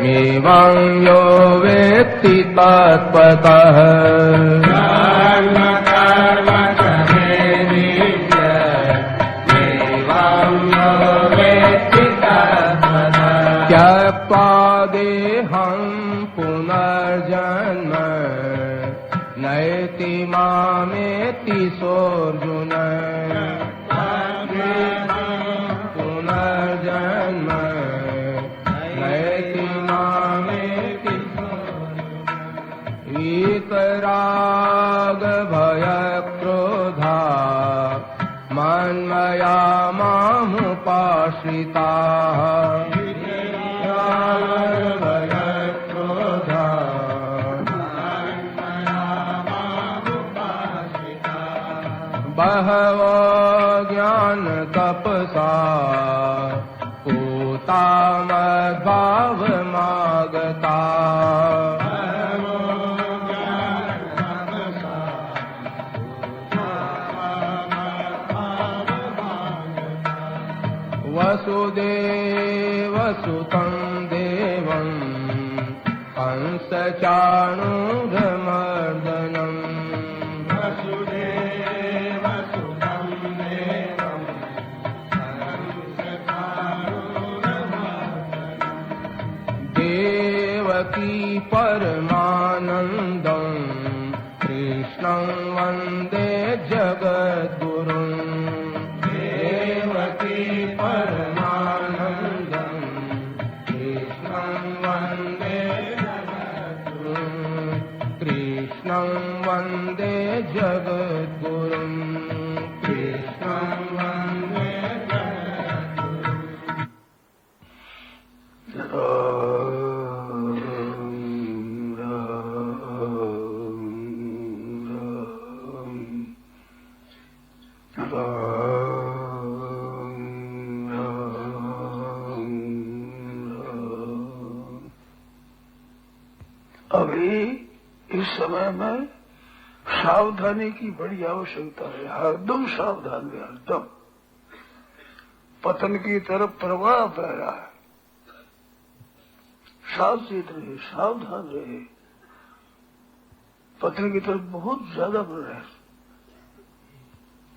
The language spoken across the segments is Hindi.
मेवां यो वेत्ति तत्त्वतः त्यक्त्वा देहं पुनर्जन्म नयति मामेति सोऽर्जुन पुनर्जन्म नयति मामेति वीतराग भयक्रोधा मन्मया मामुपाश्रिताः बहवो ज्ञान तपसा पूता मद्भावमागता वसुदेवसुतं देवं कंसचाणूरमर्दनम् देवकी परमानन्दं कृष्णं वन्दे जगद्गुरुम् देवकी परमानन्दं कृष्णं वन्दे जगद्गुरुम् कृष्णं वन्दे जगद्गुरुम् कृष्णं वन्दे अभी इस समय में सावधानी की बड़ी आवश्यकता है। हरदम सावधान रहे, हरदम पतन की तरफ प्रवाह बह रहा है। सावचेत रहे, सावधान रहे। पतन की तरफ बहुत ज्यादा बढ़ रहा है।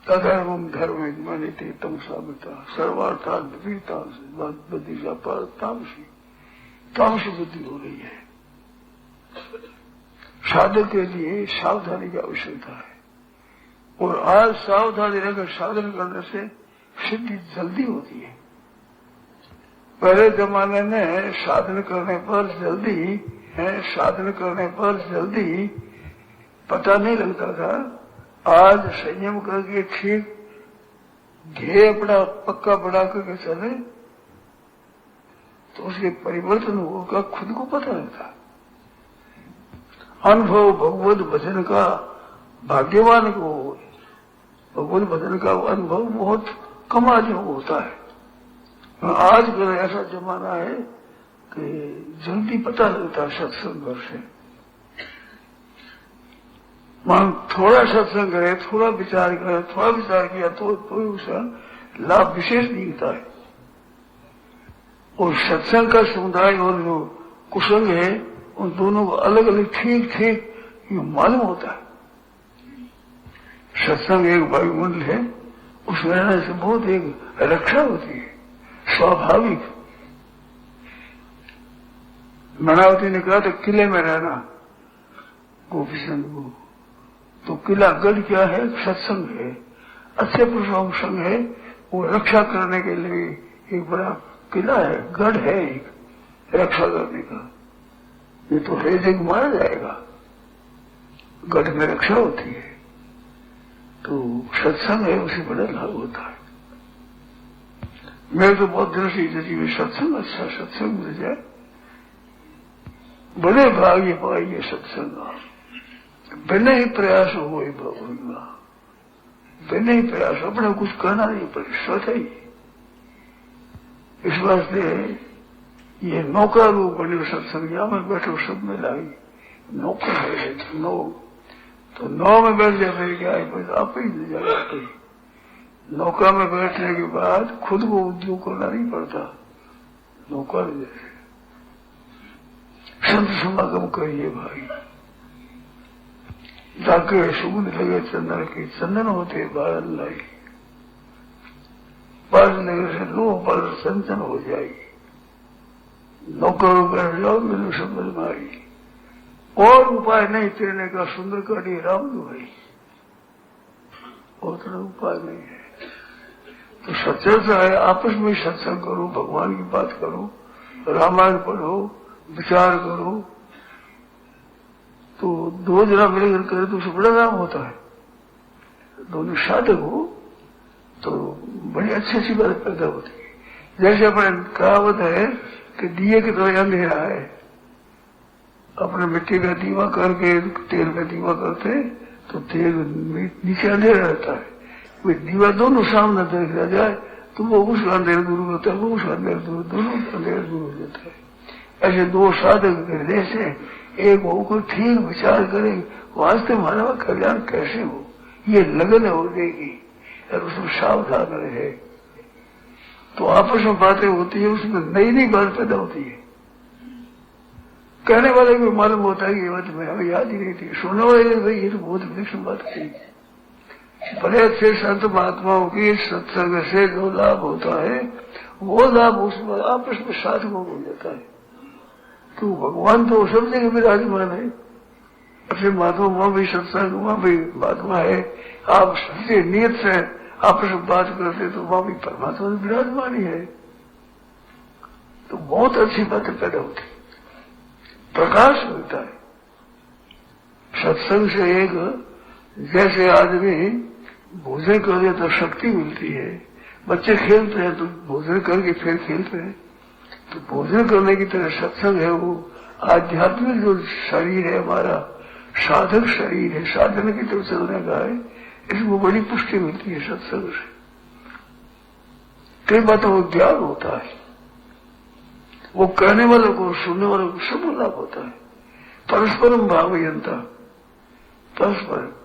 तधर्मम धर्म मानिते तम सामता सर्वार्थात विपरीता बुद्धि तामसी तामसी बुद्धि हो रही है। साधक के लिए सावधानी की आवश्यकता है और आज सावधानी रहकर साधन करने से सिद्धि जल्दी होती है। पहले जमाने में साधन करने पर जल्दी पता नहीं लगता था। आज संयम करके ठीक ध्येय अपना पक्का बना करके चले तो उसके परिवर्तन होगा, खुद को पता लगता। अनुभव भगवत भजन का भाग्यवान को, भगवत भजन का अनुभव बहुत कम आदमियों को होता है। आज कल ऐसा जमाना है कि जल्दी पता लगता है सत्संग से। मान थोड़ा सत्संग करे, थोड़ा विचार किया तो उसका लाभ विशेष दिखता है। और सत्संग का समुदाय और जो कुसंग है उन दोनों को अलग अलग ठीक ये मालूम होता है। सत्संग एक वायुमंडल है, उसमें रहने से बहुत एक रक्षा होती है, स्वाभाविक। मनावती ने कहा था किले में रहना गोपीचंद को, तो किला गढ़ क्या है? सत्संग है, अच्छे पुरुषों का संग है। वो रक्षा करने के लिए एक बड़ा किला है, गढ़ है एक रक्षा करने का। ये तो है जग मारा जाएगा, गढ़ में रक्षा होती है। तो सत्संग है, उसे बड़ा लाभ होता है। मैं तो बहुत दिन से इधर सत्संग, अच्छा सत्संग मिल जाए, बड़े भाग्य पाइए सत्संग। बिना ही प्रयास हो भगवान, बिना ही प्रयास, अपना कुछ करना नहीं पड़े, स्वतः ही। इस वास्ते ये नौका रूप बने सत्संग, यहाँ में बैठो सब में लाई नौका है, तो नौ में बैठ जाए फिर क्या है, बस आप ही ले जाए। नौका में बैठने के बाद खुद को उद्योग करना नहीं पड़ता, कर जैसे संत समागम करिए भाई, ताकि सुगंध लगे चंदन की, चंदन होते बारन लाई, बारन लगे से लो पर संचन हो जाएगी, नौकरों कर जाओ मेरे समझ में आई, और उपाय नहीं तेरने का सुंदर काटी राम दो भाई, और तरह उपाय नहीं है। तो सत्संग है, आपस में सत्संग करो, भगवान की बात करो, रामायण पढ़ो, विचार करो, तो दो जना मिलकर करे तो उससे बड़ा काम होता है। दोनों साधक हो तो बड़ी अच्छी अच्छी बात पैदा होती है। जैसे अपने कहावत है कि दिए की तरह अंधेरा है, अपने मिट्टी का दीवा करके तेल में दीवा करते तो तेल नीचे अंधेरा रहता है, वे दीवा दोनों सामने देखा जाए तो वो उसका अंधेरा दूर होता है, वो उसका अंधेरा दूर, दोनों अंधेरा दूर हो जाता है। ऐसे दो साधक हृदय से एक होकर ठीक विचार करे वास्तव मानव कल्याण कैसे हो, ये लगन हो देगी और उसमें सावधान रहे तो आपस में बातें होती है, उसमें नई नई बात पैदा होती है। कहने वाले को मालूम होता है कि ये बात हमें याद ही नहीं थी, सुनने वाले भाई ये तो बहुत विलक्षण बात कही। बड़े अच्छे संत महात्माओं की सत्संग से जो लाभ होता है वो लाभ उसमें आपस में साधकों को देता है। तो भगवान तो सब जगह विराजमान है, अपने महात्मा वहां भी सत्संग, वहां भी महात्मा है, आप सच्चे नियत से आपस में बात करते तो वहां भी परमात्मा विराजमान ही है। तो बहुत अच्छी बातें पैदा होती, प्रकाश मिलता है सत्संग से। एक जैसे आदमी भोजन करे तो शक्ति मिलती है, बच्चे खेलते हैं तो भोजन करके फिर खेलते हैं, तो भोजन करने की तरह सत्संग है वो आध्यात्मिक जो शरीर है हमारा, साधक शरीर है, साधन की तरफ चलने का है, इसमें बड़ी पुष्टि मिलती है सत्संग से। कई बातों को ज्ञान होता है, वो कहने वालों को सुनने वालों को सब लाभ होता है। परस्परम भावयंता, परस्पर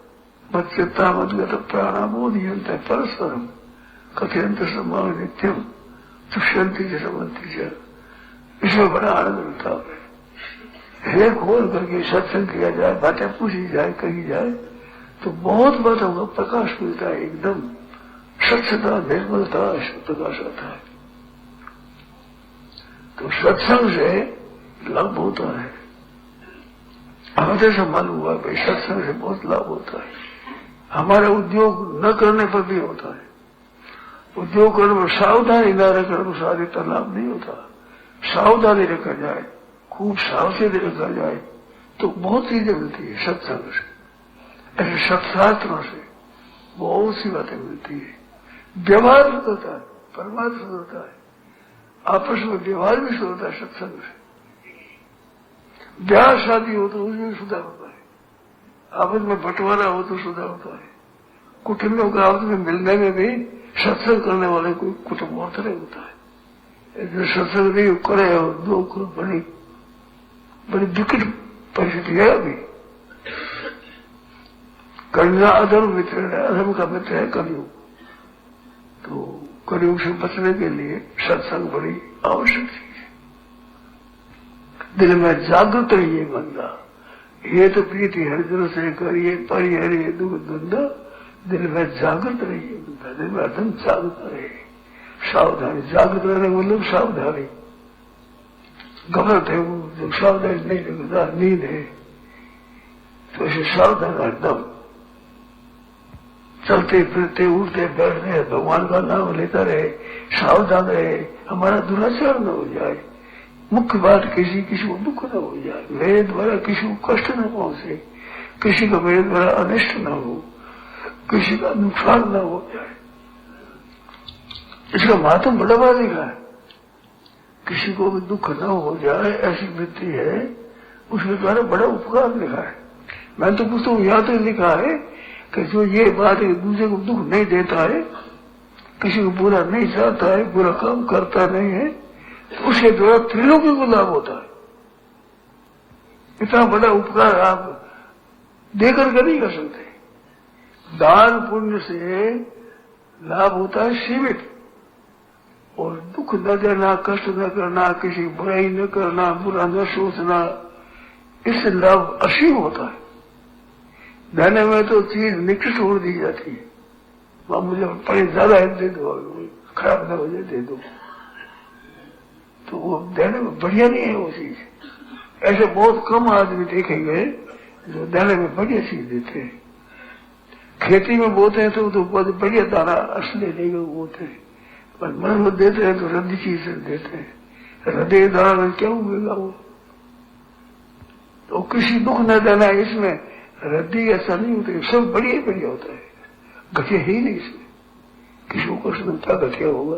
मत्स्यता मदगत प्राणाबोधयंत परस्परम कथयंत समान नित्यम तुष्यंती से समंती से, इसमें बड़ा आनंद मिलता है। हृदय खोल करके सत्संग किया जाए, बातें पूछी जाए, कही जाए तो बहुत बातों का प्रकाश मिलता है, एकदम स्वच्छता निर्मलता प्रकाश आता है। तो सत्संग से लाभ होता है, हमें ऐसा मालूम हुआ कि सत्संग से बहुत लाभ होता है। हमारे उद्योग न करने पर भी होता है, उद्योग करने में सावधानी न रखने तो सारे लाभ नहीं होता। सावधानी रखा जाए, खूब सावधानी रखा जाए तो बहुत चीजें मिलती है सत्संग से। ऐसे सत्शास्त्रों से बहुत सी बातें मिलती है। व्यवहार सुधरता है, परमात्मा सुधरता है, आपस में व्यवहार भी सुधरता है सत्संग से। ब्याह शादी हो तो उसमें सुधार होता है, आपस में बंटवारा हो तो सुधार होता है, कुटुंबों का आपस में मिलने में भी सत्संग करने वाले को कुटुंब और तरह होता है। जो सत्संग नहीं करे और दो बड़ी बड़ी विकट परिस्थिति है। अभी कन्या अधर्म मित्र है, अधर्म का मित्र है कलयुग, तो कलयुग से बचने के लिए सत्संग बड़ी आवश्यक चीज है। दिल में जागृत रहिए बंदा, ये तो प्रीति हरिजन से करिए परिहरिए दुख धंधा, दिल में जागृत रहिए बंदा, दिल में एकदम जागृत रहे, सावधानी। जागृत रहने का मतलब सावधानी, गलत है वो जो सावधानी नहीं लगता, नींद है तो ऐसे सावधान एकदम चलते फिरते उठते बैठते भगवान का नाम लेता रहे, सावधान रहे, हमारा दुराचार न हो जाए। मुख्य बात किसी को दुख न हो जाए, मेरे द्वारा किसी को कष्ट न पहुंचे, किसी का मेरे द्वारा अनिष्ट न हो, किसी का नुकसान न हो जाए। इसका महत्व बड़ा बात लिखा है, किसी को भी दुख न हो जाए ऐसी वृत्ति है, उसके द्वारा बड़ा उपकार लिखा है। मैंने तो पुस्तक यहाँ तो लिखा है कि जो ये बात है दूसरे को दुख नहीं देता है, किसी को बुरा नहीं चाहता है, बुरा काम करता नहीं है, तो उसके द्वारा त्रिलोकी को लाभ होता है। इतना बड़ा उपकार आप देकर के नहीं कर सकते। दान पुण्य से लाभ होता है सीमित, और दुख न देना, कष्ट न करना, किसी बुराई न करना, बुरा न सोचना, इससे लाभ असीम होता है। देने में तो चीज निकृष्ट हो दी जाती है, वहां मुझे पड़े ज्यादा है दे दो, खराब न हो जाए दे दो, तो वो देने में बढ़िया नहीं है वो चीज। ऐसे बहुत कम आदमी देखेंगे जो देने में बढ़िया चीज देते हैं। खेती में बोते हैं तो बहुत बढ़िया दाना असली देगा बोते हैं, पर मन में देते हैं तो रद्दी चीज देते हैं, रद्दी दाना में क्या उगेगा वो। तो किसी दुख न देना है, इसमें रद्दी ऐसा नहीं होता, सब बढ़िया बढ़िया होता है, घटिया ही नहीं इसमें। किसी को कष्ट में क्या घटिया होगा,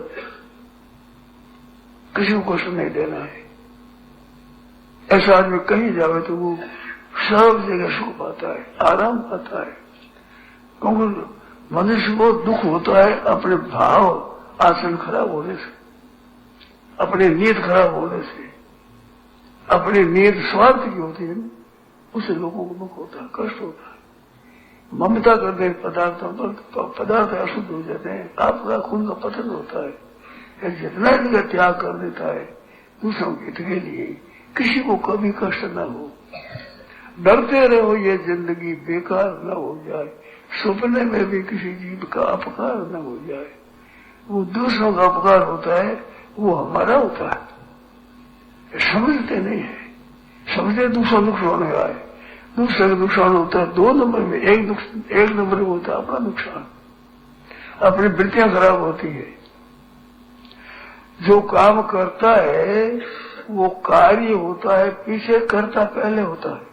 किसी को कष्ट नहीं देना है। ऐसा आदमी कहीं जावे तो वो सब जगह सुख पाता है, आराम पाता है। क्योंकि मनुष्य को दुख होता है अपने भाव आचरण खराब होने से, अपनी नीयत खराब होने से। अपनी नीयत स्वार्थ की होती है, उससे लोगों को दुख होता है, कष्ट होता है। ममता करते हैं पदार्थों पर, तो पदार्थ अशुद्ध हो जाते हैं, आपका खून का पतन होता है। जितना इनका त्याग कर देता है दूसरों के हित के लिए, किसी को कभी कष्ट न हो। डरते रहो ये जिंदगी बेकार न हो जाए, सपने में भी किसी जीव का अपकार न हो जाए। वो दूसरों का अपकार होता है, वो हमारा होता है, समझते नहीं है। समझते दूसरा नुकसान है, दूसरे का नुकसान होता है दो नंबर में, एक नंबर में होता है अपना नुकसान, अपनी वृत्तियां खराब होती है। जो काम करता है वो कार्य होता है, पीछे कर्ता पहले होता है।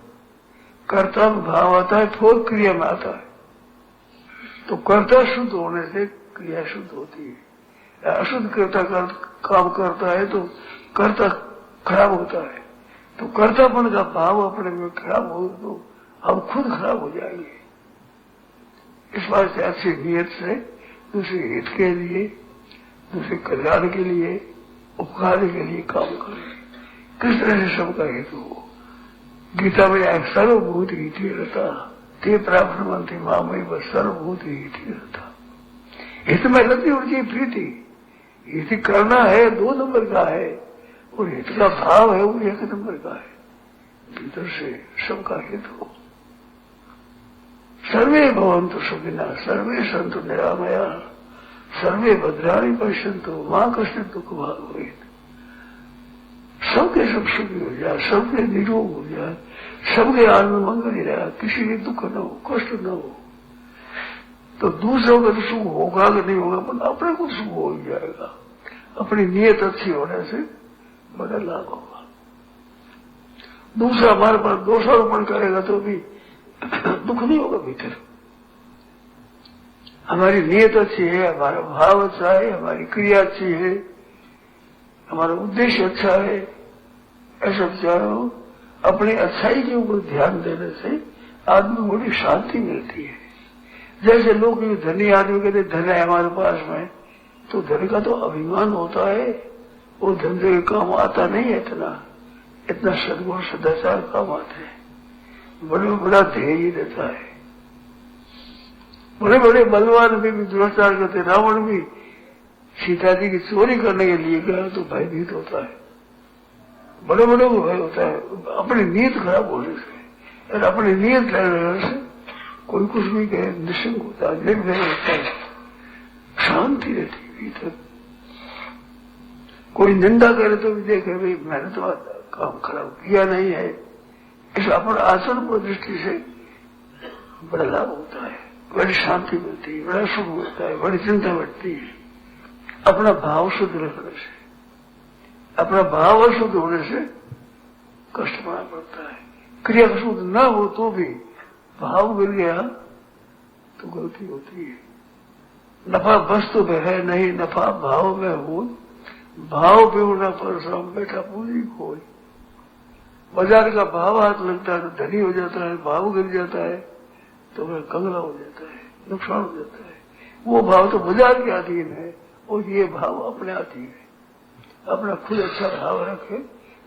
कर्ता में भाव आता है, फिर क्रिया में आता है। तो कर्ता शुद्ध होने से क्रिया शुद्ध होती है। अशुद्ध कर्ता काम करता है तो कर्ता खराब होता है। तो कर्तापन का भाव अपने में खराब हो तो हम खुद खराब हो जाएंगे। इस बात से अच्छी नियत से दूसरे हित के लिए, दूसरे कल्याण के लिए, उपकार के लिए काम करें। किस तरह से सबका हित हो। गीता में आए सर्वभूत हित रहता, ते प्राप्त मंत्री मामई बस सर्वभूत हित रहता। हित में लगती होती प्रीति, हित करना है 2 नंबर का है, और हित का भाव है वो 1 नंबर का है। भीतर से सबका हित हो। सर्वे भवन्तु सुखिनः, सर्वे सन्तु निरामया, सर्वे भद्राणि पश्यन्तु मा कश्चित् दुःख भाग् भवेत्। सबके सब सुखी हो जाए, सबके निरोग हो जाए, सबके आनंद मंगल ही रहा, किसी के दुख न हो, कष्ट न हो। तो दूसरों का तो सुख होगा कि नहीं होगा, पर अपने को सुख हो ही जाएगा। अपनी नीयत अच्छी होने से बड़ा लाभ होगा। दूसरा हमारे पास दोषारोपण करेगा तो भी दुख नहीं होगा भीतर। हमारी नीयत अच्छी है, हमारा भाव अच्छा है, हमारी क्रिया अच्छी है, हमारा उद्देश्य अच्छा है, ऐसा विचारो। अपनी अच्छाई के ऊपर ध्यान देने से आदमी को बड़ी शांति मिलती है। जैसे लोग धनी आदमी कहते धन है हमारे पास में, तो धन का तो अभिमान होता है, वो धंधे के काम आता नहीं है इतना सद्गुण सदाचार काम आते हैं। बड़े बड़ा ध्येय देता है। बड़े बड़े बलवान भी दुराचार करते। रावण भी सीता जी की चोरी करने के लिए गया तो भयभीत होता है, बड़े बड़े को भय होता है अपनी नीयत खराब होने से। और अपनी नीयत रहने से कोई कुछ भी कहे निश्चिंत होता है, निर्भय होता है, शांति रहती है भीतर। कोई निंदा करे तो भी देखे भाई मैंने तो काम खराब किया नहीं है, इस अपने आचरण पर दृष्टि से बड़ा लाभ होता है, बड़ी शांति मिलती है, बड़ा सुख मिलता है, बड़ी चिंता बढ़ती है। अपना भाव शुद्ध रखने से, अपना भाव अशुद्ध होने से कष्ट पाना पड़ता है। क्रिया शुद्ध न हो तो भी भाव गिर गया तो गलती होती है। नफा वस्तु में है नहीं, नफा भाव में हो। भाव बेहुना परसराम बैठा पूरी खोई। बाजार का भाव हाथ लगता है तो धनी हो जाता है, भाव गिर जाता है तो वह कंगला हो जाता है, नुकसान हो जाता है। वो भाव तो बाजार के अधीन है और ये भाव अपने अधीन है। अपना खुद अच्छा भाव रखे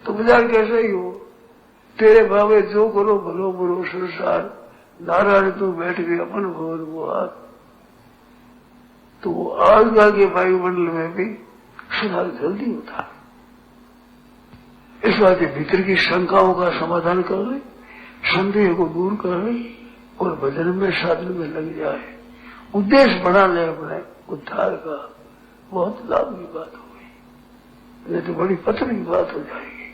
तो बाजार कैसे ही हो। तेरे भावे जो करो भलो बुरो संसार, नारायण तू बैठ गए अपन भवन वो हाथ। तो आज के वायुमंडल में भी सुधार जल्दी होता है। इस बात के भीतर की शंकाओं का समाधान कर ले, संदेह को दूर कर ले और भजन में साधन में लग जाए, उद्देश्य बना ले अपने उद्धार का, बहुत लाभ की बात होगी। नहीं तो बड़ी पतन की बात हो जाएगी।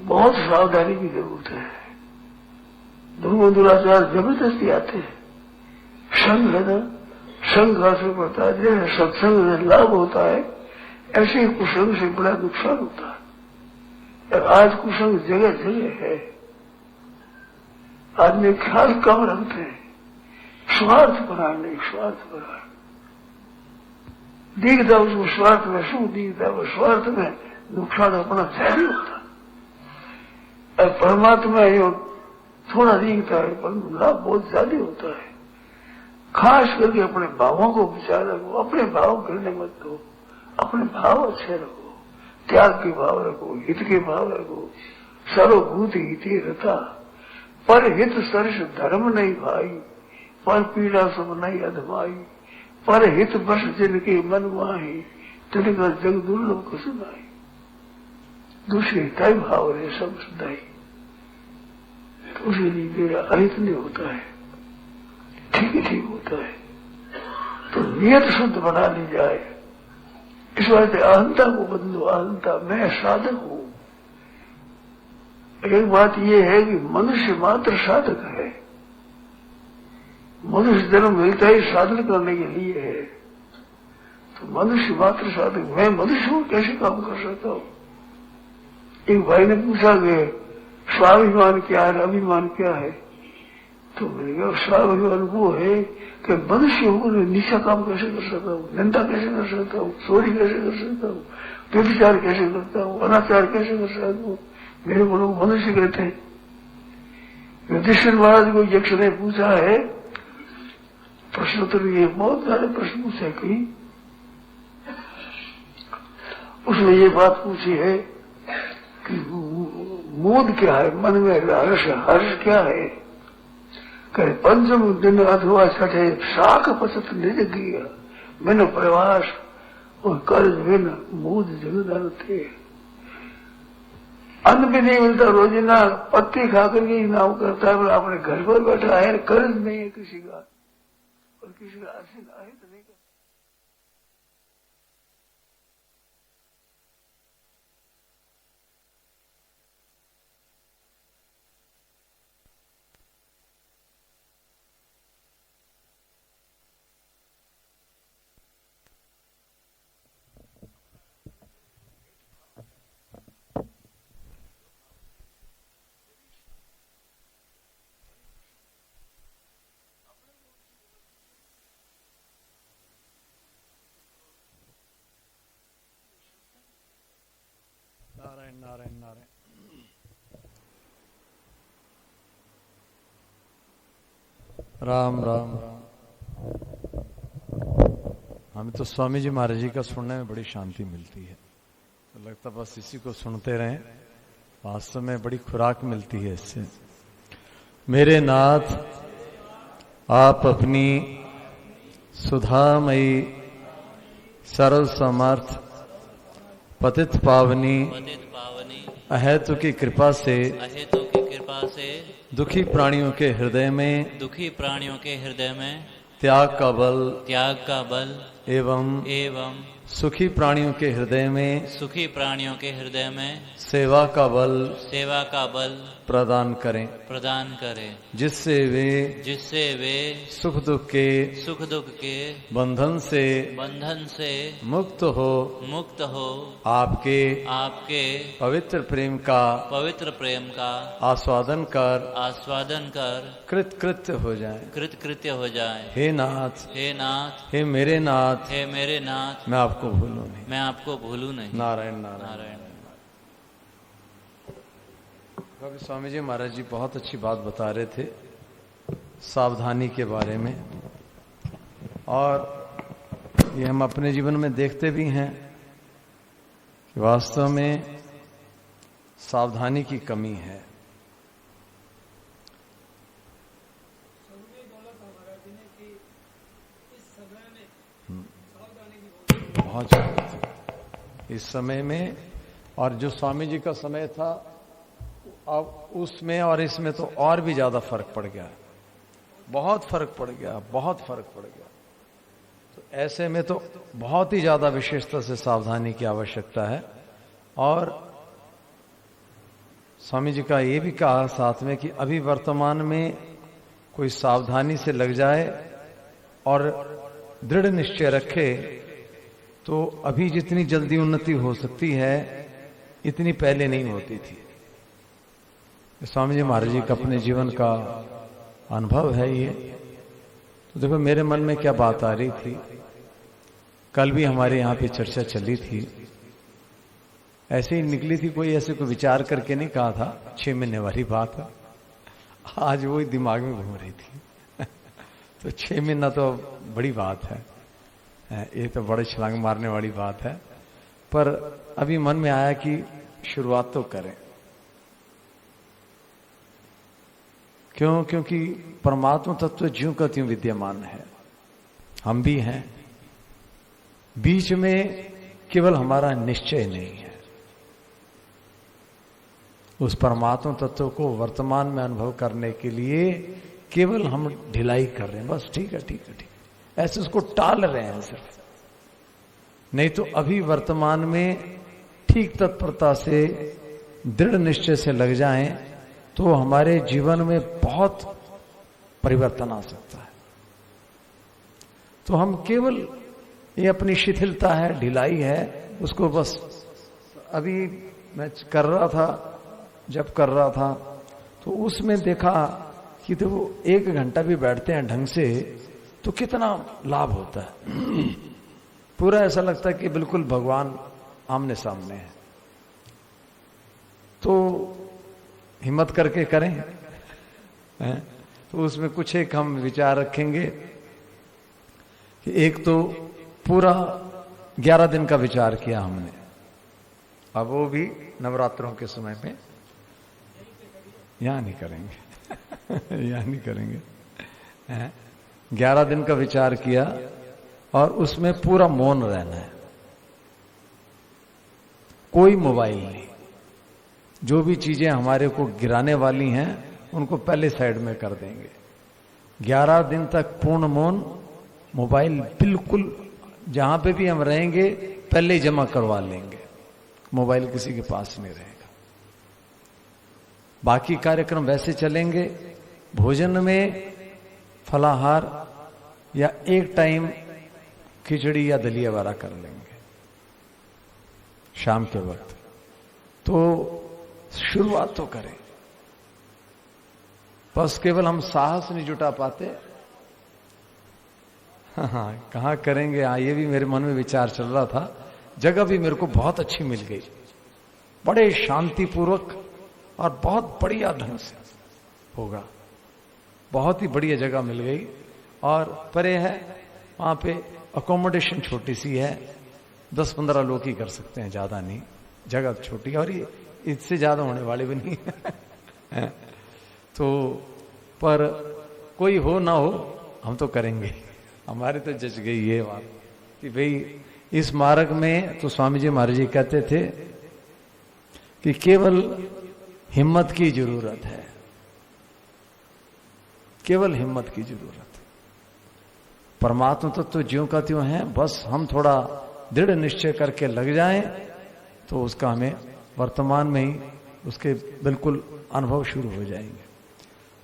बहुत सावधानी की जरूरत है। धर्म दुराचार जबरदस्ती आते हैं। संघ है ना, संघ का असर पड़ता है। जैसे सत्संग में लाभ होता है, ऐसे ही कुसंग से बड़ा नुकसान होता है। और आज कुसंग जगह जगह है। आदमी ख्याल कम रखते हैं, स्वार्थ परायण नहीं, स्वार्थ परायण दिखता उसको स्वार्थ में शू दिखता, वो स्वार्थ में नुकसान अपना जारी होता है। और परमात्मा यो थोड़ा दिखता है, परंतु लाभ बहुत ज्यादा होता है। खास करके अपने भावों को विचार रखो, अपने भाव गिरने मत दो, अपने भाव अच्छे रखो, त्याग के भाव रखो, हित के भाव रखो। सर्वभूत हिते रता, पर हित सरस धर्म नहीं भाई, पर पीड़ा सब नहीं अधमाई, पर हित बस जिनके मन माही, तिनका जग दुर्लभ को सुनाई। दूसरे हिताई भाव रहे सब सुनाई, तो उसी लिए मेरा अहित नहीं होता है, ठीक ही ठीक होता है। तो नियत शुद्ध बना ली जाए। इस वास्ते अहंता को बदलो, अहंता मैं साधक हूं। एक बात यह है कि मनुष्य मात्र साधक है। मनुष्य जन्म मिलता ही साधन करने के लिए है। तो मनुष्य मात्र साधक, मैं मनुष्य हूं, कैसे काम कर सकता हूं? एक भाई ने पूछा कि स्वाभिमान क्या है, अभिमान क्या है? तो मैंने कहा स्वाभिमान वो है कि मनुष्य होकर नीचा काम कैसे कर सकता हूँ, निंदा कैसे कर सकता हूँ, चोरी कैसे कर सकता हूँ, व्यभिचार कैसे करता हूँ, अनाचार कैसे कर सकता हूँ। मेरे को लोग मनुष्य कहते हैं। युधिष्ठिर महाराज को यक्ष ने पूछा है, प्रश्नोत्तर ये बहुत सारे प्रश्न पूछे कहीं, उसने ये बात पूछी है कि मोद क्या है, मन में हर्ष, हर्ष क्या है? कहे पंचम दिन अथवा छठे शाख पचत निज गया, बिन प्रवास और कर्ज बिन मोद जगदान थे। अन्न भी नहीं मिलता, रोजीना पत्ती खाकर के ही नाम करता है, बोला अपने घर पर बैठा है, कर्ज नहीं है किसी का, और किसी का हासिल आए तो नहीं करता। नारायण नारायण नारायण। राम राम राम। हमें तो स्वामी जी महाराज जी का सुनने में बड़ी शांति मिलती है, तो लगता बस इसी को सुनते रहें। वास्तव में बड़ी खुराक मिलती है इससे। मेरे नाथ, आप अपनी सुधामयी सरल समर्थ पतित पावनी अहेतु की कृपा से दुखी प्राणियों के हृदय में त्याग का बल एवं सुखी प्राणियों के हृदय में सेवा का बल प्रदान करें, जिससे वे सुख दुख के बंधन से मुक्त हो आपके पवित्र प्रेम का आस्वादन कर कृतकृत्य हो जाए। हे नाथ, हे मेरे नाथ, मैं आपको भूलूं नहीं। नारायण नारायण। क्योंकि स्वामी जी महाराज जी बहुत अच्छी बात बता रहे थे सावधानी के बारे में, और ये हम अपने जीवन में देखते भी हैं कि वास्तव में सावधानी की कमी है। बहुत ज्यादा थी इस समय में। और जो स्वामी जी का समय था अब उसमें और इसमें तो और भी ज्यादा फर्क पड़ गया, बहुत फर्क पड़ गया, बहुत फर्क पड़ गया। तो ऐसे में तो बहुत ही ज्यादा विशेषता से सावधानी की आवश्यकता है। और स्वामी जी का ये भी कहा साथ में कि अभी वर्तमान में कोई सावधानी से लग जाए और दृढ़ निश्चय रखे तो अभी जितनी जल्दी उन्नति हो सकती है इतनी पहले नहीं होती थी। स्वामी जी महाराज जी का अपने जीवन का अनुभव है ये। तो देखो मेरे मन में क्या बात आ रही थी, कल भी हमारे यहां पे चर्चा चली थी, ऐसे ही निकली थी, कोई ऐसे को विचार करके नहीं कहा था, 6 महीने वाली बात है, आज वही दिमाग में घूम रही थी। तो 6 महीना तो बड़ी बात है, ये तो बड़े छलांग मारने वाली बात है। पर अभी मन में आया कि शुरुआत तो करें। क्यों? क्योंकि परमात्मा तत्व ज्यों का त्यों विद्यमान है, हम भी हैं, बीच में केवल हमारा निश्चय नहीं है। उस परमात्मा तत्व को वर्तमान में अनुभव करने के लिए केवल हम ढिलाई कर रहे हैं, बस ठीक है ठीक है ठीक है, ऐसे उसको टाल रहे हैं सिर्फ। नहीं तो अभी वर्तमान में ठीक तत्परता से दृढ़ निश्चय से लग जाएं तो हमारे जीवन में बहुत परिवर्तन आ सकता है। तो हम केवल ये अपनी शिथिलता है, ढिलाई है, उसको बस अभी मैं कर रहा था, जब कर रहा था तो उसमें देखा कि तो वो 1 घंटा भी बैठते हैं ढंग से तो कितना लाभ होता है। पूरा ऐसा लगता है कि बिल्कुल भगवान आमने सामने है। तो हिम्मत करके करें हैं? तो उसमें कुछ एक हम विचार रखेंगे कि एक तो पूरा 11 दिन का विचार किया हमने, अब वो भी नवरात्रों के समय में, यहां नहीं करेंगे यहां नहीं करेंगे। 11 दिन का विचार किया और उसमें पूरा मौन रहना है, कोई मोबाइल नहीं, जो भी चीजें हमारे को गिराने वाली हैं उनको पहले साइड में कर देंगे। 11 दिन तक पूर्ण मौन, मोबाइल बिल्कुल जहां पे भी हम रहेंगे पहले ही जमा करवा लेंगे, मोबाइल किसी के पास नहीं रहेगा। बाकी कार्यक्रम वैसे चलेंगे, भोजन में फलाहार या एक टाइम खिचड़ी या दलिया वाला कर लेंगे शाम के वक्त। तो शुरुआत तो करें, बस केवल हम साहस नहीं जुटा पाते। हाँ, कहां करेंगे? हाँ, ये भी मेरे मन में विचार चल रहा था। जगह भी मेरे को बहुत अच्छी मिल गई, बड़े शांतिपूर्वक और बहुत बढ़िया ढंग से होगा, बहुत ही बढ़िया जगह मिल गई। और परे है, वहां पे अकोमोडेशन छोटी सी है, 10-15 लोग ही कर सकते हैं, ज्यादा नहीं, जगह छोटी है और ये इससे ज्यादा होने वाले भी नहीं है। तो पर कोई हो ना हो हम तो करेंगे, हमारे तो जच गई ये बात कि भाई इस मार्ग में तो स्वामी जी महाराज जी कहते थे कि केवल हिम्मत की जरूरत है, केवल हिम्मत की जरूरत है। परमात्मा तत्व ज्यों का त्यों है, बस हम थोड़ा दृढ़ निश्चय करके लग जाएं तो उसका हमें वर्तमान में ही उसके बिल्कुल अनुभव शुरू हो जाएंगे।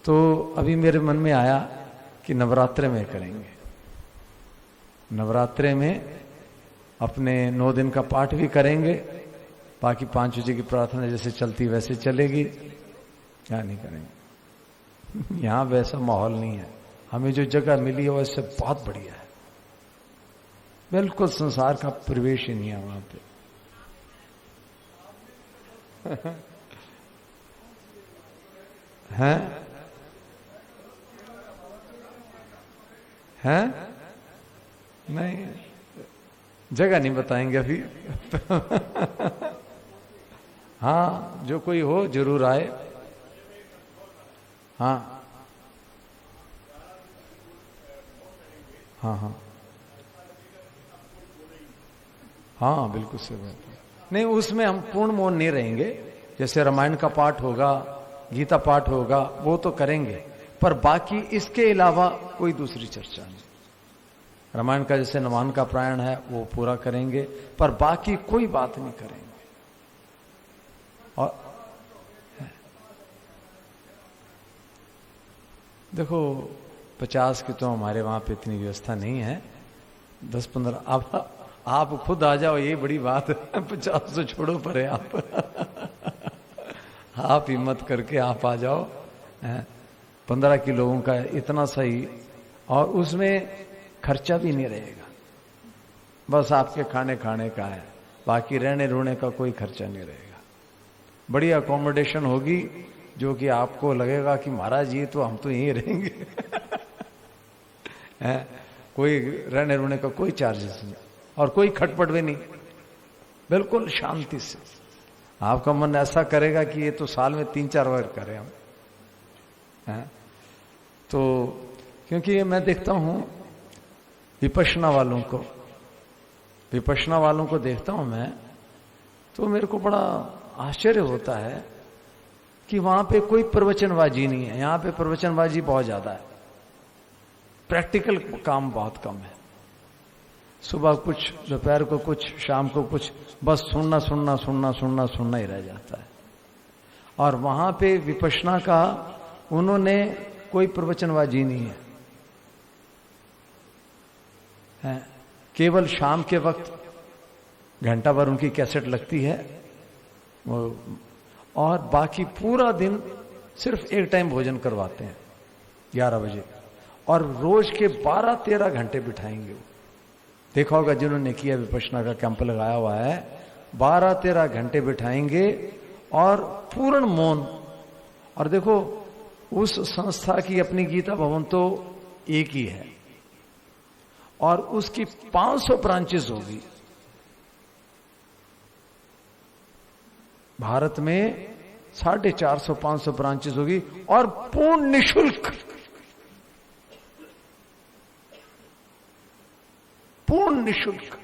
तो अभी मेरे मन में आया कि नवरात्रे में करेंगे, नवरात्रे में अपने 9 दिन का पाठ भी करेंगे, बाकी 5 बजे की प्रार्थना जैसे चलती वैसे चलेगी, क्या नहीं करेंगे। यहां वैसा माहौल नहीं है, हमें जो जगह मिली है वैसे बहुत बढ़िया है, बिल्कुल संसार का प्रवेश ही नहीं है वहां पे। हैं? हैं? नहीं, जगह नहीं बताएंगे अभी। हाँ, जो कोई हो जरूर आए। हाँ हाँ हाँ हाँ बिल्कुल सही बात है। नहीं, उसमें हम पूर्ण मौन नहीं रहेंगे। जैसे रामायण का पाठ होगा, गीता पाठ होगा, वो तो करेंगे, पर बाकी इसके अलावा कोई दूसरी चर्चा नहीं। रामायण का जैसे नवान का प्रायण है वो पूरा करेंगे, पर बाकी कोई बात नहीं करेंगे। और देखो 50 की तो हमारे वहां पे इतनी व्यवस्था नहीं है, 10-15 आप खुद आ जाओ, ये बड़ी बात है। 50 तो छोड़ो परे आप हिम्मत करके आप आ जाओ। 15 की लोगों का इतना सही, और उसमें खर्चा भी नहीं रहेगा, बस आपके खाने का है, बाकी रहने रोने का कोई खर्चा नहीं रहेगा। बड़ी अकोमोडेशन होगी, जो कि आपको लगेगा कि महाराज ये तो हम तो यहीं रहेंगे। कोई रहने रोने का कोई चार्जेस नहीं, और कोई खटपट भी नहीं, बिल्कुल शांति से। आपका मन ऐसा करेगा कि ये तो साल में 3-4 बार करें हम। तो क्योंकि ये मैं देखता हूं विपश्यना वालों को देखता हूं मैं, तो मेरे को बड़ा आश्चर्य होता है कि वहां पे कोई प्रवचनबाजी नहीं है। यहां पे प्रवचनबाजी बहुत ज्यादा है, प्रैक्टिकल काम बहुत कम है। सुबह कुछ, दोपहर को कुछ, शाम को कुछ, बस सुनना ही रह जाता है। और वहां पे विपश्यना का उन्होंने कोई प्रवचनबाजी नहीं है, केवल शाम के वक्त घंटा भर उनकी कैसेट लगती है वो, और बाकी पूरा दिन सिर्फ एक टाइम भोजन करवाते हैं 11 बजे, और रोज के 12-13 घंटे बिठाएंगे वो। देखा होगा जिन्होंने किया, विपश्यना का कैंप लगाया हुआ है, 12-13 घंटे बिठाएंगे और पूर्ण मौन। और देखो उस संस्था की अपनी गीता भवन तो एक ही है, और उसकी 500 ब्रांचेस होगी भारत में, 450-500 ब्रांचेस होगी, और पूर्ण निशुल्क, पूर्ण निशुल्क।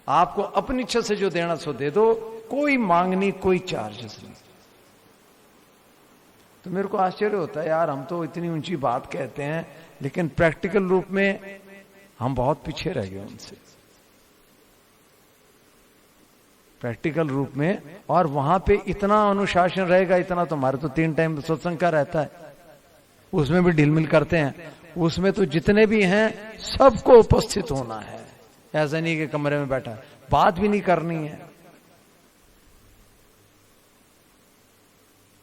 आपको अपनी इच्छा से जो देना सो दे दो, कोई मांग नहीं, कोई चार्जेस नहीं। तो मेरे को आश्चर्य होता है यार, हम तो इतनी ऊंची बात कहते हैं, लेकिन प्रैक्टिकल रूप में हम बहुत पीछे रह गए उनसे, प्रैक्टिकल रूप में। और वहां पे इतना अनुशासन रहेगा, इतना तो हमारे तो 3 टाइम सत्संग का रहता है, उसमें भी ढील मिल करते हैं। उसमें तो जितने भी हैं सबको उपस्थित होना है, ऐसा नहीं कि कमरे में बैठा बात भी नहीं करनी है।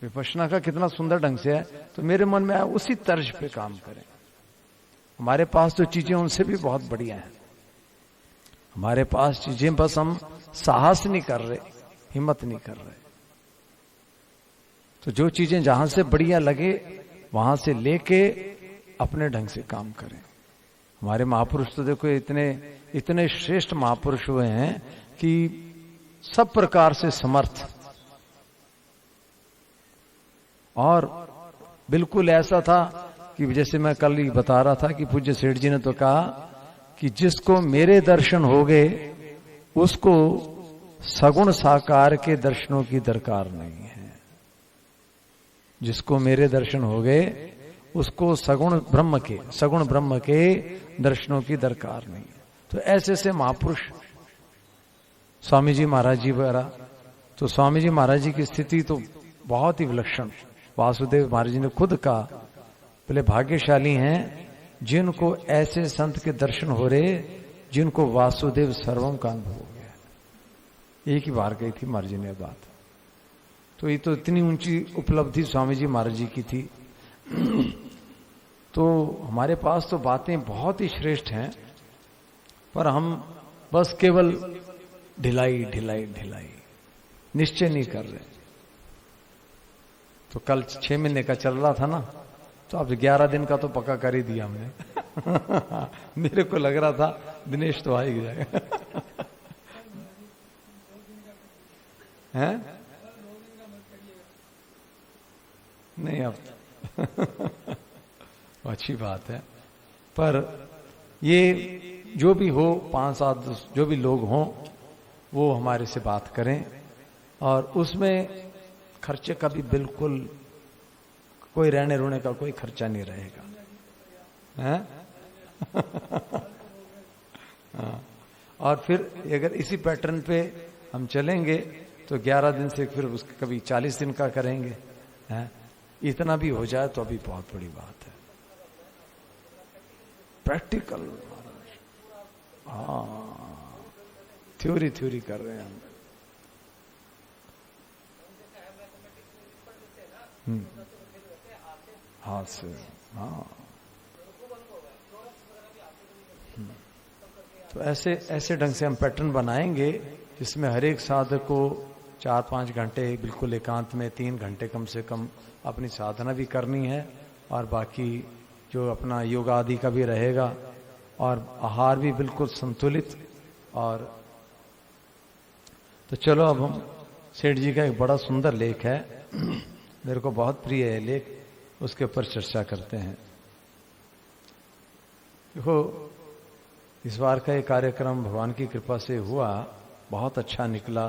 विपश्यना का कितना सुंदर ढंग से है, तो मेरे मन में आया उसी तर्ज पे काम करें। हमारे पास तो चीजें उनसे भी बहुत बढ़िया हैं, हमारे पास चीजें, बस हम साहस नहीं कर रहे, हिम्मत नहीं कर रहे। तो जो चीजें जहां से बढ़िया लगे वहां से लेके अपने ढंग से काम करें। हमारे महापुरुष तो देखो इतने श्रेष्ठ महापुरुष हुए हैं कि सब प्रकार से समर्थ, और बिल्कुल ऐसा था कि जैसे मैं कल ही बता रहा था कि पूज्य सेठ जी ने तो कहा कि जिसको मेरे दर्शन हो गए उसको सगुण साकार के दर्शनों की दरकार नहीं है। जिसको मेरे दर्शन हो गए उसको सगुण ब्रह्म के दर्शनों की दरकार नहीं है। तो ऐसे ऐसे महापुरुष, स्वामी जी महाराज जी वगैरह, तो स्वामी जी महाराज जी की स्थिति तो बहुत ही विलक्षण। वासुदेव महाराज जी ने खुद कहा, पहले भाग्यशाली हैं जिनको ऐसे संत के दर्शन हो रहे, जिनको वासुदेव सर्वम का अनुभव हो गया। एक ही बार गई थी महाराज जी ने बात। तो ये तो इतनी ऊंची उपलब्धि स्वामी जी महाराज जी की थी। तो हमारे पास तो बातें बहुत ही श्रेष्ठ हैं, पर हम बस केवल ढिलाई निश्चय नहीं कर रहे। तो कल 6 महीने का चल रहा था ना, तो अब 11 दिन का तो पक्का कर ही दिया हमने। मेरे को लग रहा था दिनेश तो आ ही जाएगा। हैं? नहीं, अब अच्छी बात है, पर ये जो भी हो 5-7 जो भी लोग हों वो हमारे से बात करें, और उसमें खर्चे का भी बिल्कुल कोई रहने रुने का कोई खर्चा नहीं रहेगा, हैं? हाँ। और फिर अगर इसी पैटर्न पे हम चलेंगे तो 11 दिन से फिर उसके कभी 40 दिन का करेंगे, हैं? इतना भी हो जाए तो अभी बहुत बड़ी बात है। प्रैक्टिकल, हाँ, थ्योरी कर रहे हैं हम। हाथ से, हाँ। तो ऐसे ढंग से हम पैटर्न बनाएंगे जिसमें हर एक साधक को 4-5 घंटे बिल्कुल एकांत में, 3 घंटे कम से कम अपनी साधना भी करनी है, और बाकी जो अपना योग आदि का भी रहेगा, और आहार भी बिल्कुल संतुलित। और तो चलो अब हम सेठ जी का एक बड़ा सुंदर लेख है, मेरे को बहुत प्रिय है लेख, उसके ऊपर चर्चा करते हैं। देखो, इस बार का ये कार्यक्रम भगवान की कृपा से हुआ, बहुत अच्छा निकला।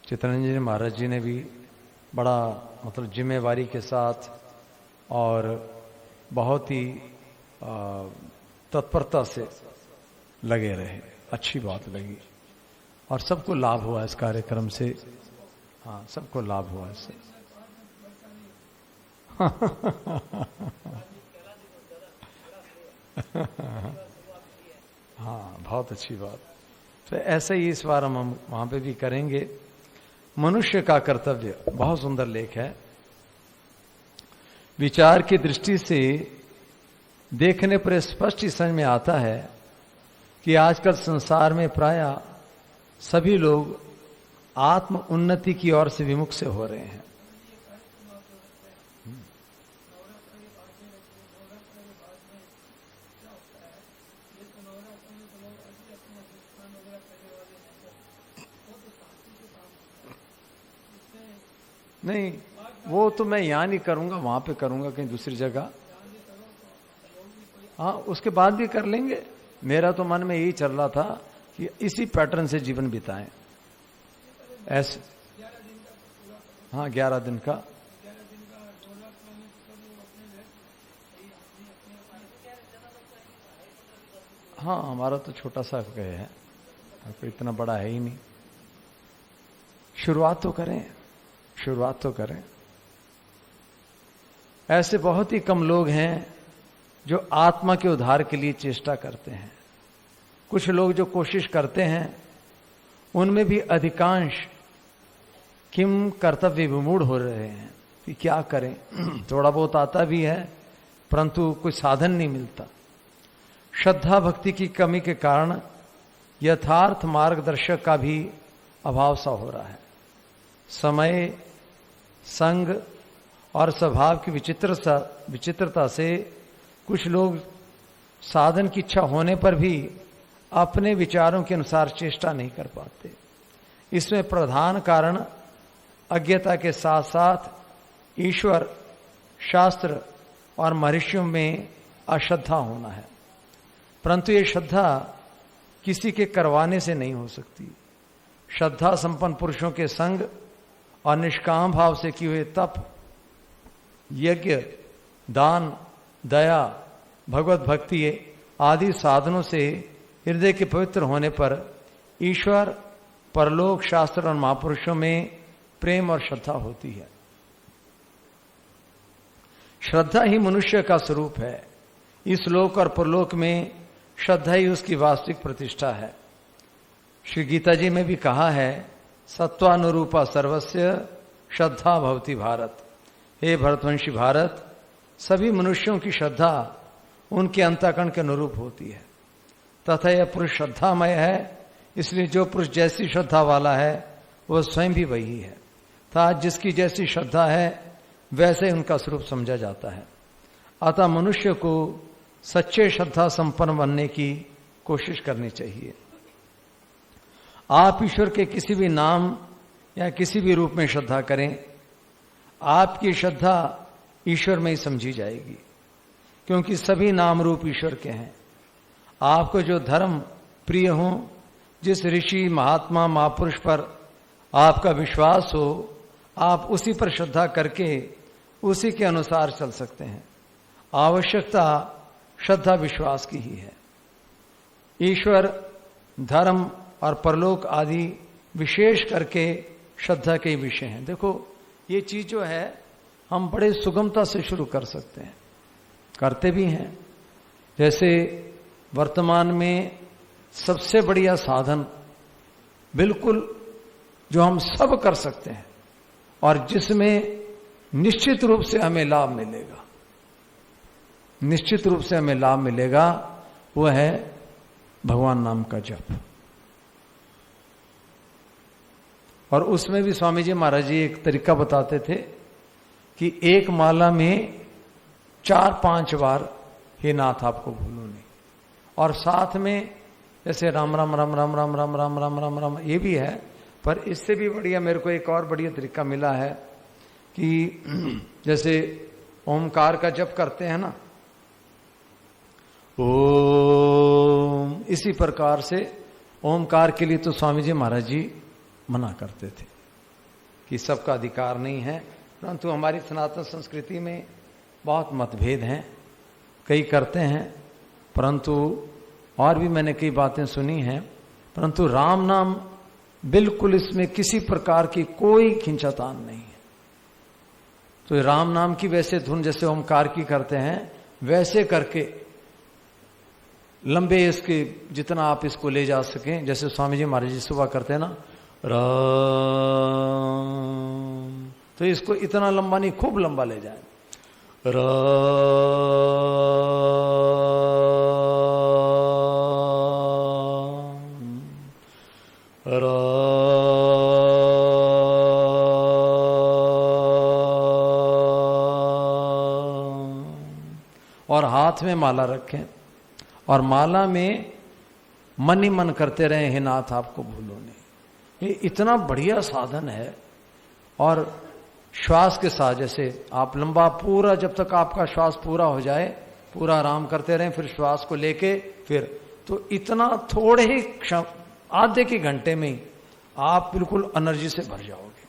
चित्तरंजन महाराज जी ने भी बड़ा मतलब जिम्मेवारी के साथ और बहुत ही तत्परता से लगे रहे, अच्छी बात लगी, और सबको लाभ हुआ इस कार्यक्रम से। हाँ, सबको लाभ हुआ इससे। हाँ, बहुत अच्छी बात। तो ऐसे ही इस बार हम वहां पे भी करेंगे। मनुष्य का कर्तव्य, बहुत सुंदर लेख है। विचार की दृष्टि से देखने पर स्पष्ट ही समझ में आता है कि आजकल संसार में प्रायः सभी लोग आत्म उन्नति की ओर से विमुख से हो रहे हैं। नहीं, वो तो मैं यहां नहीं करूंगा, वहां पे करूंगा कहीं दूसरी जगह। हाँ, उसके बाद भी कर लेंगे। मेरा तो मन में यही चल रहा था कि इसी पैटर्न से जीवन बिताएं ऐसे। हाँ, 11 दिन का। हाँ, हमारा तो छोटा सा गए है, कोई इतना बड़ा है ही नहीं। शुरुआत तो करें। ऐसे बहुत ही कम लोग हैं जो आत्मा के उद्धार के लिए चेष्टा करते हैं। कुछ लोग जो कोशिश करते हैं उनमें भी अधिकांश किम कर्तव्य विमूढ़ हो रहे हैं कि क्या करें। थोड़ा बहुत आता भी है परंतु कोई साधन नहीं मिलता। श्रद्धा भक्ति की कमी के कारण यथार्थ मार्गदर्शक का भी अभाव सा हो रहा है। समय, संग और स्वभाव की विचित्रता से कुछ लोग साधन की इच्छा होने पर भी अपने विचारों के अनुसार चेष्टा नहीं कर पाते। इसमें प्रधान कारण अज्ञता के साथ साथ ईश्वर, शास्त्र और महर्षियों में अश्रद्धा होना है। परंतु ये श्रद्धा किसी के करवाने से नहीं हो सकती। श्रद्धा संपन्न पुरुषों के संग और निष्काम भाव से किए हुए तप, यज्ञ, दान, दया, भगवत भक्ति आदि साधनों से हृदय के पवित्र होने पर ईश्वर, परलोक, शास्त्र और महापुरुषों में प्रेम और श्रद्धा होती है। श्रद्धा ही मनुष्य का स्वरूप है। इस लोक और परलोक में श्रद्धा ही उसकी वास्तविक प्रतिष्ठा है। श्री गीता जी में भी कहा है, सत्वानुरूपा सर्वस्य श्रद्धा भवति भारत। हे भरतवंशी भारत, सभी मनुष्यों की श्रद्धा उनके अंतःकरण के अनुरूप होती है तथा यह पुरुष श्रद्धामय है। इसलिए जो पुरुष जैसी श्रद्धा वाला है वह स्वयं भी वही है तथा जिसकी जैसी श्रद्धा है वैसे उनका स्वरूप समझा जाता है। अतः मनुष्य को सच्चे श्रद्धा संपन्न बनने की कोशिश करनी चाहिए। आप ईश्वर के किसी भी नाम या किसी भी रूप में श्रद्धा करें, आपकी श्रद्धा ईश्वर में ही समझी जाएगी, क्योंकि सभी नाम रूप ईश्वर के हैं। आपको जो धर्म प्रिय हो, जिस ऋषि महात्मा महापुरुष पर आपका विश्वास हो, आप उसी पर श्रद्धा करके उसी के अनुसार चल सकते हैं। आवश्यकता श्रद्धा विश्वास की ही है। ईश्वर, धर्म और परलोक आदि विशेष करके श्रद्धा के विषय हैं। देखो ये चीज जो है हम बड़े सुगमता से शुरू कर सकते हैं, करते भी हैं। जैसे वर्तमान में सबसे बढ़िया साधन बिल्कुल जो हम सब कर सकते हैं और जिसमें निश्चित रूप से हमें लाभ मिलेगा, निश्चित रूप से हमें लाभ मिलेगा, वो है भगवान नाम का जप। और उसमें भी स्वामी जी महाराज जी एक तरीका बताते थे कि एक माला में 4-5 बार हे नाथ आपको भूलो नहीं, और साथ में जैसे राम राम राम राम राम राम राम राम राम राम ये भी है। पर इससे भी बढ़िया मेरे को एक और बढ़िया तरीका मिला है कि जैसे ओमकार का जप करते हैं ना, ओम, इसी प्रकार से ओमकार के लिए तो स्वामी जी महाराज जी मना करते थे कि सबका अधिकार नहीं है, परंतु हमारी सनातन संस्कृति में बहुत मतभेद हैं, कई करते हैं, परंतु और भी मैंने कई बातें सुनी हैं, परंतु राम नाम बिल्कुल इसमें किसी प्रकार की कोई खिंचातान नहीं है। तो राम नाम की वैसे धुन जैसे ओमकार की करते हैं वैसे करके लंबे इसके जितना आप इसको ले जा सकें, जैसे स्वामी जी महाराज जी सुबह करते हैं ना राम, तो इसको इतना लंबा नहीं, खूब लंबा ले जाए और हाथ में माला रखें और माला में मन ही मन करते रहे हे नाथ आपको भूलो नहीं। ये इतना बढ़िया साधन है। और श्वास के साथ जैसे आप लंबा पूरा, जब तक आपका श्वास पूरा हो जाए पूरा आराम करते रहें, फिर श्वास को लेके फिर, तो इतना थोड़े ही क्षण, आधे के घंटे में ही आप बिल्कुल एनर्जी से भर जाओगे।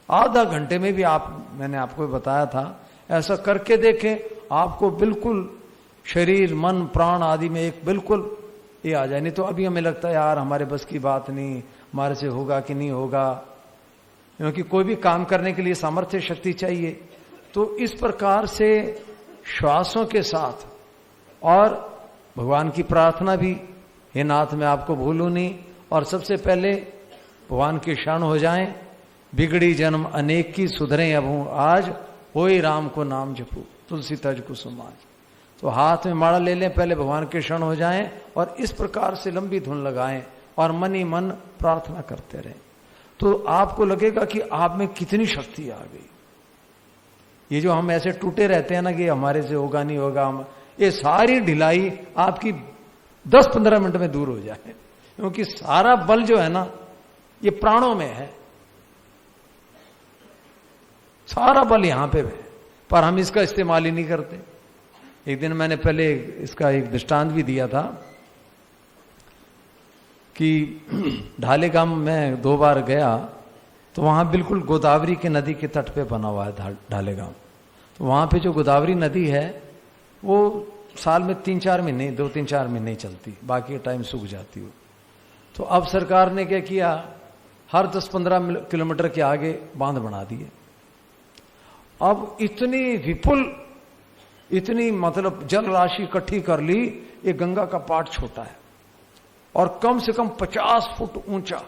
आधा घंटे में भी आप, मैंने आपको बताया था, ऐसा करके देखें, आपको बिल्कुल शरीर मन प्राण आदि में एक बिल्कुल ये आ जाए। नहीं तो अभी हमें लगता है यार हमारे बस की बात नहीं, हमारे से होगा कि नहीं होगा, क्योंकि कोई भी काम करने के लिए सामर्थ्य शक्ति चाहिए। तो इस प्रकार से श्वासों के साथ और भगवान की प्रार्थना भी, हे नाथ मैं आपको भूलूं नहीं, और सबसे पहले भगवान के शरण हो जाएं, बिगड़ी जन्म अनेक की सुधरे अब हूं आज, होई राम को नाम जपू तुलसी तज कुसुमाज। तो हाथ में माला ले लें, पहले भगवान के शरण हो जाएं और इस प्रकार से लंबी धुन लगाएं और मन ही मन प्रार्थना करते रहें, तो आपको लगेगा कि आप में कितनी शक्ति आ गई। ये जो हम ऐसे टूटे रहते हैं ना कि हमारे से होगा नहीं होगा, हम, ये सारी ढिलाई आपकी 10-15 मिनट में दूर हो जाए, क्योंकि सारा बल जो है ना ये प्राणों में है, सारा बल यहां पे है, पर हम इसका इस्तेमाल ही नहीं करते। एक दिन मैंने पहले इसका एक दृष्टांत भी दिया था कि ढालेगांव में 2 बार गया, तो वहां बिल्कुल गोदावरी के नदी के तट पे बना हुआ है ढालेगांव। तो वहां पे जो गोदावरी नदी है वो साल में 3-4 महीने, 2-3-4 महीने चलती, बाकी टाइम सूख जाती हो। तो अब सरकार ने क्या किया, हर 10-15 किलोमीटर के आगे बांध बना दिए। अब इतनी विपुल, इतनी मतलब जल राशि इकट्ठी कर ली, ये गंगा का पाट छोटा है और कम से कम 50 फुट ऊंचा,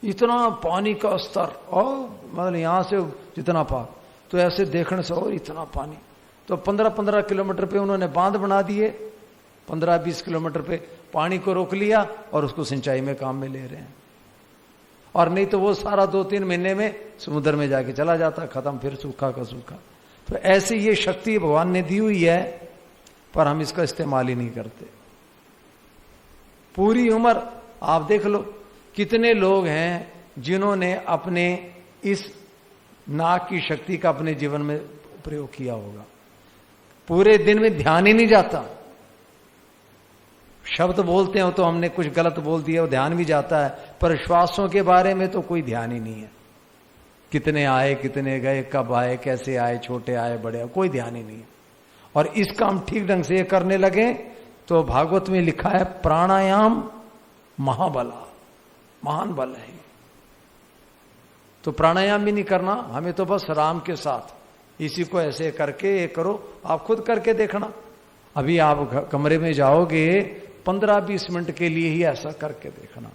इतना पानी का स्तर, और मतलब यहां से जितना पार, तो ऐसे देखने से और इतना पानी। तो 15-15 किलोमीटर पे उन्होंने बांध बना दिए, 15-20 किलोमीटर पे पानी को रोक लिया और उसको सिंचाई में काम में ले रहे हैं। और नहीं तो वो सारा 2-3 महीने में समुद्र में जाके चला जाता, खत्म, फिर सूखा का सूखा। तो ऐसी ये शक्ति भगवान ने दी हुई है, पर हम इसका इस्तेमाल ही नहीं करते। पूरी उम्र आप देख लो कितने लोग हैं जिन्होंने अपने इस नाक की शक्ति का अपने जीवन में प्रयोग किया होगा। पूरे दिन में ध्यान ही नहीं जाता। शब्द बोलते हो तो हमने कुछ गलत बोल दिया, वो ध्यान भी जाता है, पर श्वासों के बारे में तो कोई ध्यान ही नहीं है। कितने आए, कितने गए, कब आए, कैसे आए, छोटे आए, बड़े आए, कोई ध्यान ही नहीं है। और इसका हम ठीक ढंग से ये करने लगे तो भागवत में लिखा है प्राणायाम महाबला, महान बल है। तो प्राणायाम भी नहीं करना हमें, तो बस राम के साथ इसी को ऐसे करके ये करो। आप खुद करके देखना, अभी आप कमरे में जाओगे 15-20 मिनट के लिए ही ऐसा करके देखना।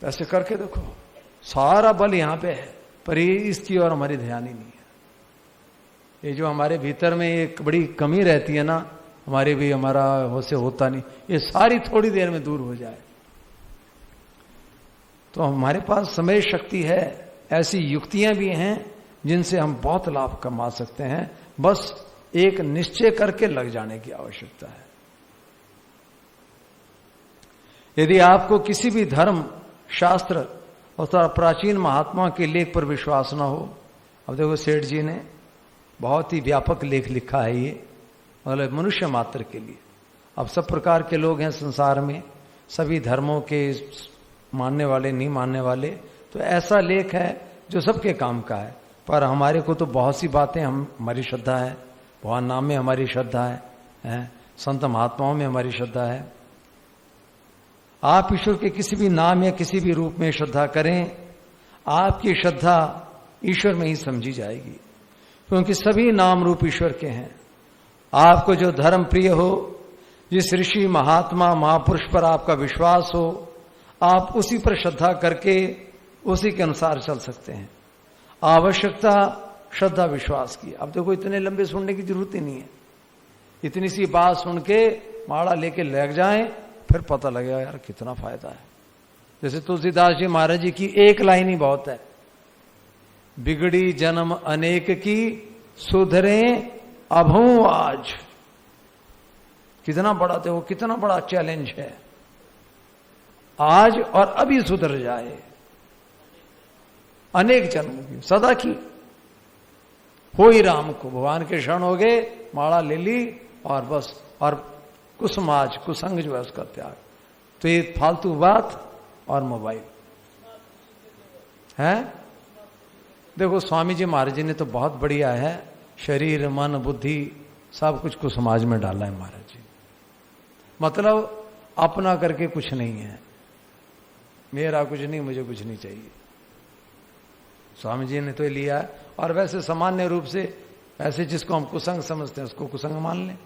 ऐसे करके देखो, सारा बल यहां पे है, पर ये इसकी और हमारी ध्यान ही नहीं है। ये जो हमारे भीतर में एक बड़ी कमी रहती है ना, हमारे भी हमारा से होता नहीं, ये सारी थोड़ी देर में दूर हो जाए तो हमारे पास समय शक्ति है। ऐसी युक्तियां भी हैं जिनसे हम बहुत लाभ कमा सकते हैं, बस एक निश्चय करके लग जाने की आवश्यकता है। यदि आपको किसी भी धर्म शास्त्र और प्राचीन महात्मा के लेख पर विश्वास ना हो, अब देखो सेठ जी ने बहुत ही व्यापक लेख लिखा है, ये मतलब मनुष्य मात्र के लिए। अब सब प्रकार के लोग हैं संसार में, सभी धर्मों के मानने वाले, नहीं मानने वाले, तो ऐसा लेख है जो सबके काम का है। पर हमारे को तो बहुत सी बातें हमारी श्रद्धा है, भगवान नाम में हमारी श्रद्धा है, संत महात्माओं में हमारी श्रद्धा है। आप ईश्वर के किसी भी नाम या किसी भी रूप में श्रद्धा करें, आपकी श्रद्धा ईश्वर में ही समझी जाएगी, क्योंकि सभी नाम रूप ईश्वर के हैं। आपको जो धर्म प्रिय हो, जिस ऋषि महात्मा महापुरुष पर आपका विश्वास हो, आप उसी पर श्रद्धा करके उसी के अनुसार चल सकते हैं। आवश्यकता श्रद्धा विश्वास की। अब देखो इतने लंबे सुनने की जरूरत ही नहीं है, इतनी सी बात सुन के माला लेके लग जाएं, फिर पता लगेगा यार कितना फायदा है। जैसे तुलसीदास जी महाराज जी की एक लाइन ही बहुत है, बिगड़ी जन्म अनेक की सुधरे अभों आज। कितना बड़ा, देखो कितना बड़ा चैलेंज है, आज और अभी सुधर जाए। अनेक जन्मों की, सदा की हो ही राम को, भगवान के शरण हो गए, माला ले ली और बस, और कुसमाज कुसंग जो है उसका त्याग। तो ये फालतू बात और मोबाइल है। देखो स्वामी जी महाराज जी ने तो बहुत बढ़िया है, शरीर मन बुद्धि सब कुछ कुसमाज में डाला है महाराज जी। मतलब अपना करके कुछ नहीं है, मेरा कुछ नहीं, मुझे कुछ नहीं चाहिए। स्वामी जी ने तो लिया है। और वैसे सामान्य रूप से ऐसे जिसको हम कुसंग समझते हैं उसको कुसंग मान लें,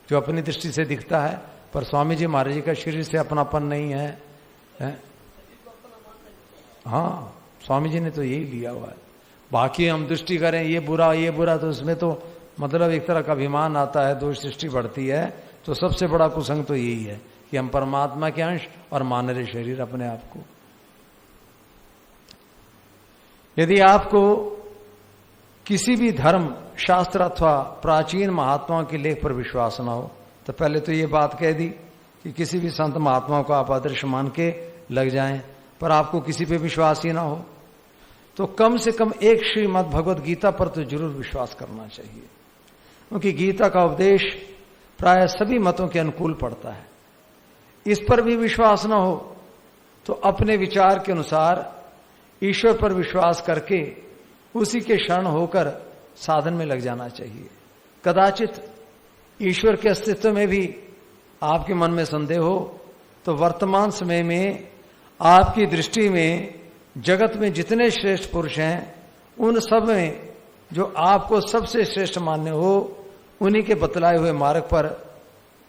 जो अपनी दृष्टि से दिखता है। पर स्वामी जी महाराज जी का शरीर से अपनापन नहीं है, हाँ स्वामी जी ने तो यही लिया हुआ है। बाकी हम दृष्टि करें ये बुरा, तो उसमें तो मतलब एक तरह का अभिमान आता है, दोष दृष्टि बढ़ती है। तो सबसे बड़ा कुसंग तो यही है कि हम परमात्मा के अंश और मान रहे शरीर अपने आप को। यदि आपको किसी भी धर्म शास्त्र अथवा प्राचीन महात्माओं के लेख पर विश्वास न हो, तो पहले तो ये बात कह दी कि किसी भी संत महात्माओं को आप आदर्श मान के लग जाएं, पर आपको किसी पे विश्वास ही ना हो तो कम से कम एक श्रीमद् भगवद गीता पर तो जरूर विश्वास करना चाहिए, क्योंकि गीता का उपदेश प्राय सभी मतों के अनुकूल पड़ता है। इस पर भी विश्वास न हो तो अपने विचार के अनुसार ईश्वर पर विश्वास करके उसी के शरण होकर साधन में लग जाना चाहिए। कदाचित ईश्वर के अस्तित्व में भी आपके मन में संदेह हो तो वर्तमान समय में आपकी दृष्टि में जगत में जितने श्रेष्ठ पुरुष हैं उन सब में जो आपको सबसे श्रेष्ठ मान्य हो, उन्हीं के बतलाए हुए मार्ग पर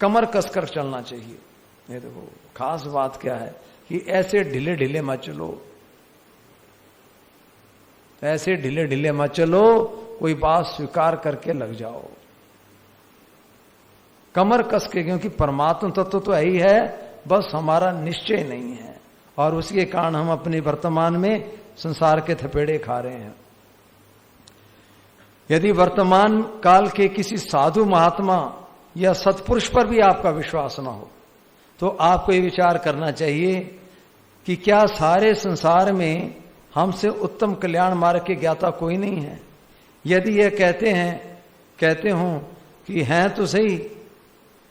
कमर कसकर चलना चाहिए। ये देखो खास बात क्या है कि ऐसे ढीले ढीले मत चलो, ऐसे ढीले ढीले मत चलो, कोई बात स्वीकार करके लग जाओ कमर कस के, क्योंकि परमात्मा तत्व तो है ही है, बस हमारा निश्चय नहीं है, और उसके कारण हम अपने वर्तमान में संसार के थपेड़े खा रहे हैं। यदि वर्तमान काल के किसी साधु महात्मा या सत्पुरुष पर भी आपका विश्वास न हो तो आपको ये विचार करना चाहिए कि क्या सारे संसार में हमसे उत्तम कल्याण मार्ग के ज्ञाता कोई नहीं है। यदि ये कहते हों कि हैं तो सही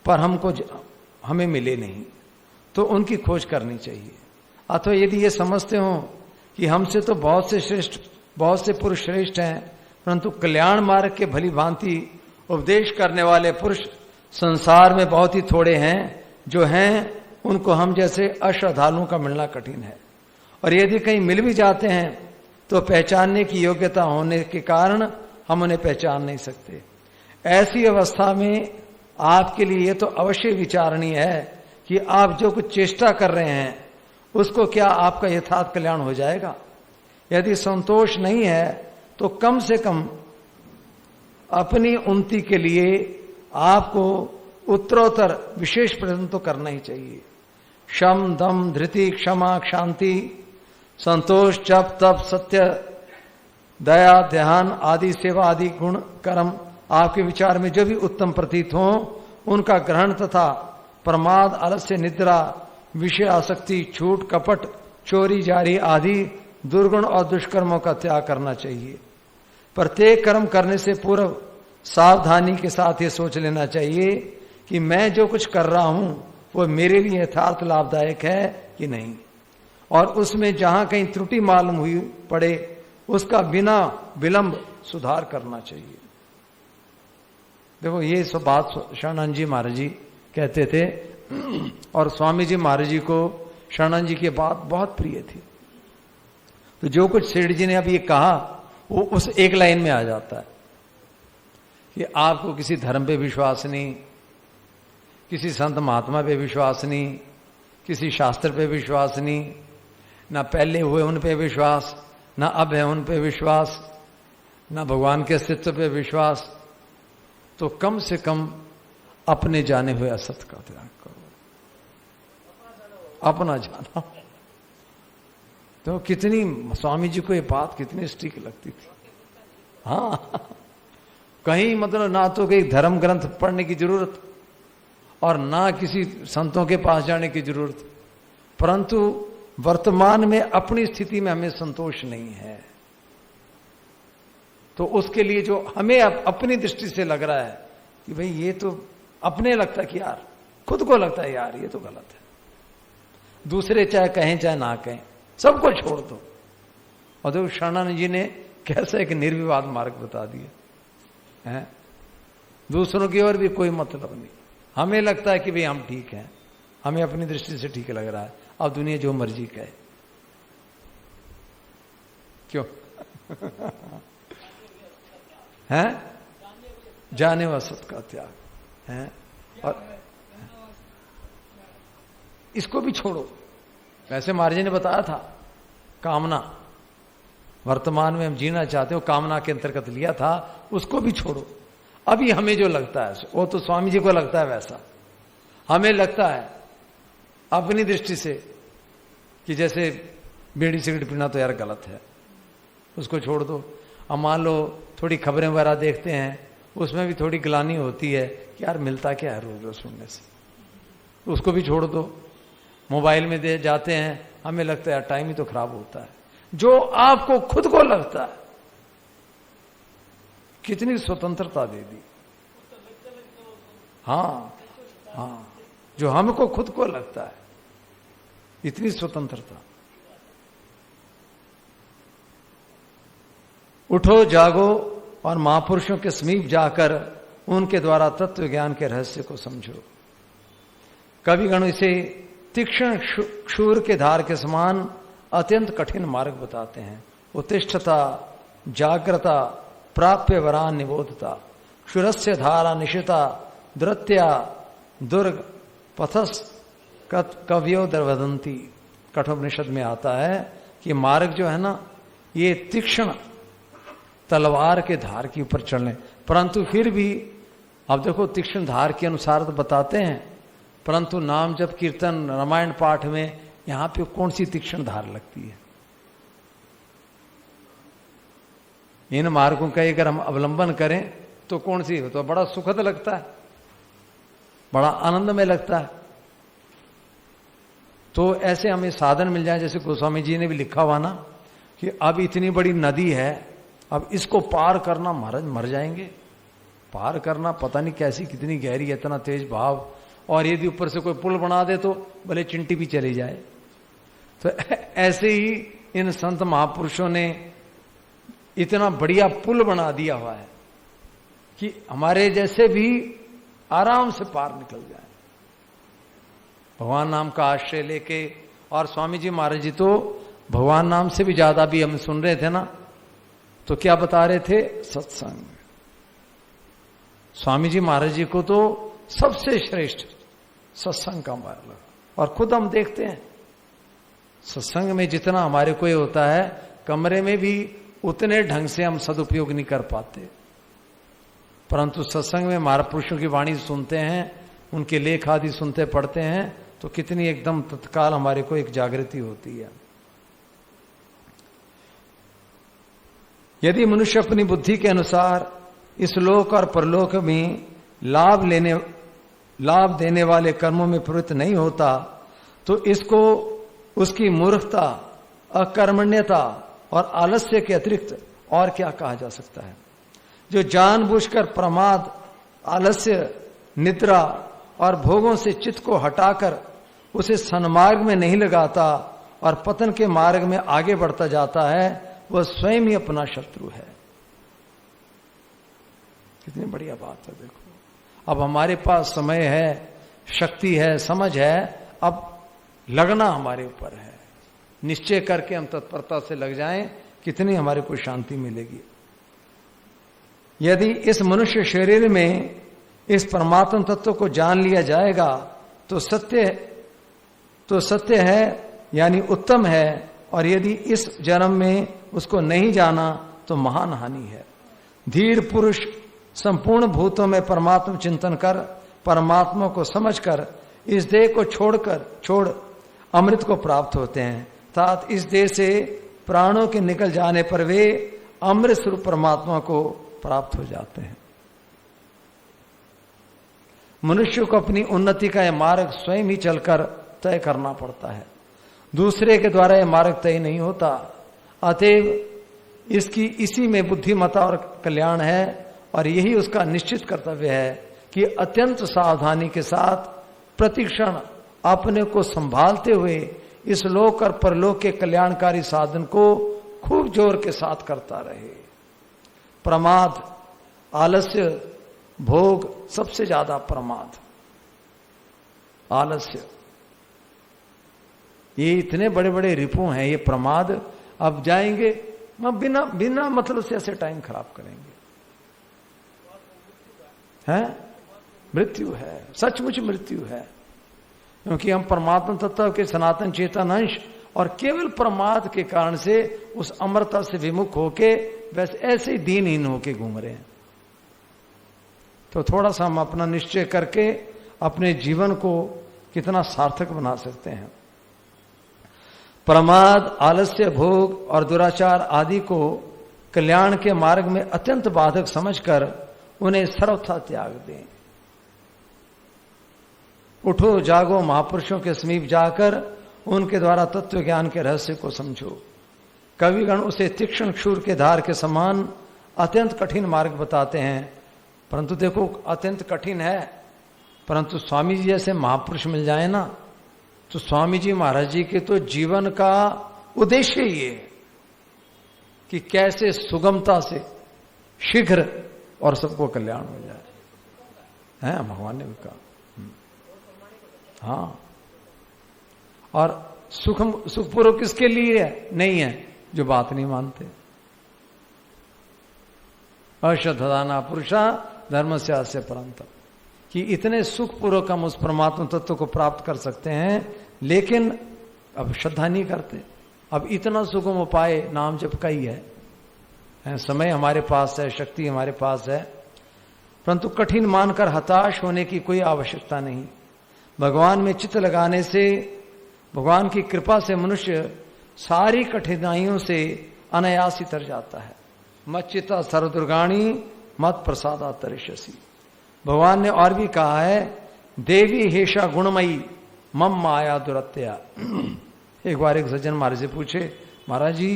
पर हमें मिले नहीं, तो उनकी खोज करनी चाहिए। अथवा यदि ये समझते हो कि हमसे तो बहुत से पुरुष श्रेष्ठ हैं, परंतु कल्याण मार्ग के भली भांति उपदेश करने वाले पुरुष संसार में बहुत ही थोड़े हैं, जो हैं उनको हम जैसे अश्रद्धालुओं का मिलना कठिन है। और यदि कहीं मिल भी जाते हैं तो पहचानने की योग्यता होने के कारण हम उन्हें पहचान नहीं सकते। ऐसी अवस्था में आपके लिए ये तो अवश्य विचारणीय है कि आप जो कुछ चेष्टा कर रहे हैं उसको क्या आपका यथार्थ कल्याण हो जाएगा। यदि संतोष नहीं है तो कम से कम अपनी उन्नति के लिए आपको उत्तरोत्तर विशेष प्रयत्न तो करना ही चाहिए। शम दम धृति क्षमा शांति संतोष जप तप सत्य दया ध्यान आदि सेवा आदि गुण कर्म आपके विचार में जो भी उत्तम प्रतीत हो उनका ग्रहण तथा प्रमाद आलस्य निद्रा विषय आसक्ति छूट कपट चोरी जारी आदि दुर्गुण और दुष्कर्मों का त्याग करना चाहिए। प्रत्येक कर्म करने से पूर्व सावधानी के साथ ये सोच लेना चाहिए कि मैं जो कुछ कर रहा हूं वो मेरे लिए यथार्थ लाभदायक है कि नहीं, और उसमें जहां कहीं त्रुटि मालूम हुई पड़े उसका बिना विलंब सुधार करना चाहिए। देखो ये सब बात शरणानंद जी महाराज जी कहते थे और स्वामी जी महाराज जी को शरणानंद जी की बात बहुत प्रिय थी। तो जो कुछ सेठ जी ने अब ये कहा वो उस एक लाइन में आ जाता है कि आपको किसी धर्म पे विश्वास नहीं, किसी संत महात्मा पे विश्वास नहीं, किसी शास्त्र पे विश्वास नहीं, ना पहले हुए उन पे विश्वास, ना अब है उन पे विश्वास, ना भगवान के अस्तित्व पे विश्वास, तो कम से कम अपने जाने हुए असत का त्याग करो, अपना जाना। तो कितनी स्वामी जी को ये बात कितनी स्टिक लगती थी। हाँ, कहीं मतलब ना तो कहीं धर्म ग्रंथ पढ़ने की जरूरत और ना किसी संतों के पास जाने की जरूरत, परंतु वर्तमान में अपनी स्थिति में हमें संतोष नहीं है, तो उसके लिए जो हमें अपनी दृष्टि से लग रहा है कि भाई ये तो अपने लगता है कि यार, खुद को लगता है यार ये तो गलत है, दूसरे चाहे कहें चाहे ना कहें सबको छोड़ दो। और देखो शरणानंद जी ने कैसे एक निर्विवाद मार्ग बता दिया है, दूसरों की ओर भी कोई मतलब नहीं। हमें लगता है कि भाई हम ठीक हैं, हमें अपनी दृष्टि से ठीक लग रहा है, अब दुनिया जो मर्जी कहे, क्यों है जाने व सत का त्याग है। और इसको भी छोड़ो, वैसे महाराज जी ने बताया था कामना, वर्तमान में हम जीना चाहते हो कामना के अंतर्गत लिया था, उसको भी छोड़ो। अभी हमें जो लगता है वो तो स्वामी जी को लगता है वैसा, हमें लगता है अपनी दृष्टि से कि जैसे बीड़ी सिगरेट पीना तो यार गलत है, उसको छोड़ दो। अब मान लो थोड़ी खबरें वगैरह देखते हैं, उसमें भी थोड़ी ग्लानि होती है कि यार मिलता क्या है रोज रोज सुनने से, उसको भी छोड़ दो। मोबाइल में दे जाते हैं, हमें लगता है यार टाइम ही तो खराब होता है। जो आपको खुद को लगता है, कितनी स्वतंत्रता दे दी। हाँ हाँ, जो हमको खुद को लगता है, इतनी स्वतंत्रता। उठो जागो और महापुरुषों के समीप जाकर उनके द्वारा तत्व ज्ञान के रहस्य को समझो। कविगण इसे तीक्ष्ण क्षूर के धार के समान अत्यंत कठिन मार्ग बताते हैं। उत्तिष्ठता जाग्रता प्राप्य वरान निबोधता क्षुरस्य धारा निशिता द्रत्या दुर्ग पथस कव्यो दरवदंती। कठोपनिषद में आता है कि मार्ग जो है ना, ये तीक्ष्ण तलवार के धार के ऊपर चलने, परंतु फिर भी अब देखो तीक्ष्ण धार के अनुसार तो बताते हैं, परंतु नाम जब कीर्तन रामायण पाठ में यहां पे कौन सी तीक्ष्ण धार लगती है? इन मार्गों का अगर हम अवलंबन करें तो कौन सी, तो बड़ा सुखद लगता है, बड़ा आनंदमय लगता है। तो ऐसे हमें साधन मिल जाए, जैसे गोस्वामी जी ने भी लिखा हुआ ना कि अब इतनी बड़ी नदी है, अब इसको पार करना महाराज मर जाएंगे। पार करना पता नहीं कैसी कितनी गहरी है, इतना तेज भाव, और यदि ऊपर से कोई पुल बना दे तो भले चिंटी भी चली जाए। तो ऐसे ही इन संत महापुरुषों ने इतना बढ़िया पुल बना दिया हुआ है कि हमारे जैसे भी आराम से पार निकल जाए भगवान नाम का आश्रय लेके। और स्वामी जी महाराज जी तो भगवान नाम से भी ज्यादा भी हम सुन रहे थे ना, तो क्या बता रहे थे? सत्संग। स्वामी जी महाराज जी को तो सबसे श्रेष्ठ सत्संग का मार्ग, और खुद हम देखते हैं सत्संग में जितना हमारे को ये होता है, कमरे में भी उतने ढंग से हम सदुपयोग नहीं कर पाते। परंतु सत्संग में महापुरुषों की वाणी सुनते हैं, उनके लेख आदि सुनते पढ़ते हैं, तो कितनी एकदम तत्काल हमारे को एक जागृति होती है। यदि मनुष्य अपनी बुद्धि के अनुसार इस लोक और परलोक में लाभ देने वाले कर्मों में प्रवृत्त नहीं होता, तो इसको उसकी मूर्खता, अकर्मण्यता और आलस्य के अतिरिक्त और क्या कहा जा सकता है? जो जानबूझकर प्रमाद, आलस्य, निद्रा और भोगों से चित्त को हटाकर उसे सन्मार्ग में नहीं लगाता और पतन के मार्ग में आगे बढ़ता जाता है, वह स्वयं ही अपना शत्रु है। कितनी बढ़िया बात है। देखो, अब हमारे पास समय है, शक्ति है, समझ है, अब लगना हमारे ऊपर है। निश्चय करके हम तत्परता से लग जाएं, कितनी हमारे को शांति मिलेगी। यदि इस मनुष्य शरीर में इस परमात्म तत्व को जान लिया जाएगा तो सत्य है, यानी उत्तम है, और यदि इस जन्म में उसको नहीं जाना तो महान हानि है। धीर पुरुष संपूर्ण भूतों में परमात्मा चिंतन कर, परमात्मा को समझकर इस देह को छोड़ अमृत को प्राप्त होते हैं। तात इस देह से प्राणों के निकल जाने पर वे अमृत स्वरूप परमात्मा को प्राप्त हो जाते हैं। मनुष्य को अपनी उन्नति का यह मार्ग स्वयं ही चलकर तय करना पड़ता है, दूसरे के द्वारा यह मार्ग तय नहीं होता। अतएव इसी में बुद्धिमत्ता और कल्याण है, और यही उसका निश्चित कर्तव्य है कि अत्यंत सावधानी के साथ प्रतिक्षण अपने को संभालते हुए इस लोक और परलोक के कल्याणकारी साधन को खूब जोर के साथ करता रहे। प्रमाद, आलस्य, भोग, सबसे ज्यादा प्रमाद, आलस्य, ये इतने बड़े बड़े रिपू हैं ये प्रमाद। अब जाएंगे बिना मतलब से ऐसे टाइम खराब करेंगे, हैं? मृत्यु है, सचमुच मृत्यु है, क्योंकि हम परमात्मा तत्व के सनातन चेतन अंश और केवल प्रमाद के कारण से उस अमरता से विमुख होके वैसे ऐसे ही दीनहीन होके घूम रहे हैं। तो थोड़ा सा हम अपना निश्चय करके अपने जीवन को कितना सार्थक बना सकते हैं। प्रमाद, आलस्य, भोग और दुराचार आदि को कल्याण के मार्ग में अत्यंत बाधक समझकर उन्हें सर्वथा त्याग दें। उठो, जागो, महापुरुषों के समीप जाकर उनके द्वारा तत्व ज्ञान के रहस्य को समझो। कविगण उसे तीक्ष्ण क्षूर के धार के समान अत्यंत कठिन मार्ग बताते हैं, परंतु देखो अत्यंत कठिन है, परंतु स्वामी जी जैसे महापुरुष मिल जाए ना, तो स्वामी जी महाराज जी के तो जीवन का उद्देश्य ही है कि कैसे सुगमता से शीघ्र और सबको कल्याण हो जाए, है भगवान ने भी कहा। हाँ, और सुखपूर्वक किसके लिए है? नहीं है जो बात नहीं मानते। अश्रद्धाना पुरुषा धर्म से आस्य परंतप, कि इतने सुखपूर्वक हम उस परमात्मा तत्व को प्राप्त कर सकते हैं, लेकिन अब श्रद्धा नहीं करते। अब इतना सुगम उपाय नाम जप का ही है, समय हमारे पास है, शक्ति हमारे पास है, परंतु कठिन मानकर हताश होने की कोई आवश्यकता नहीं। भगवान में चित्त लगाने से भगवान की कृपा से मनुष्य सारी कठिनाइयों से अनायास ही तर जाता है। मच्चिता सर्वदुर्गाणी मत प्रसादा तरिष्यसि। भगवान ने और भी कहा है, देवी हेषा गुणमयी मम माया दुरत्या। एक बार एक सज्जन महाराज से पूछे, महाराज जी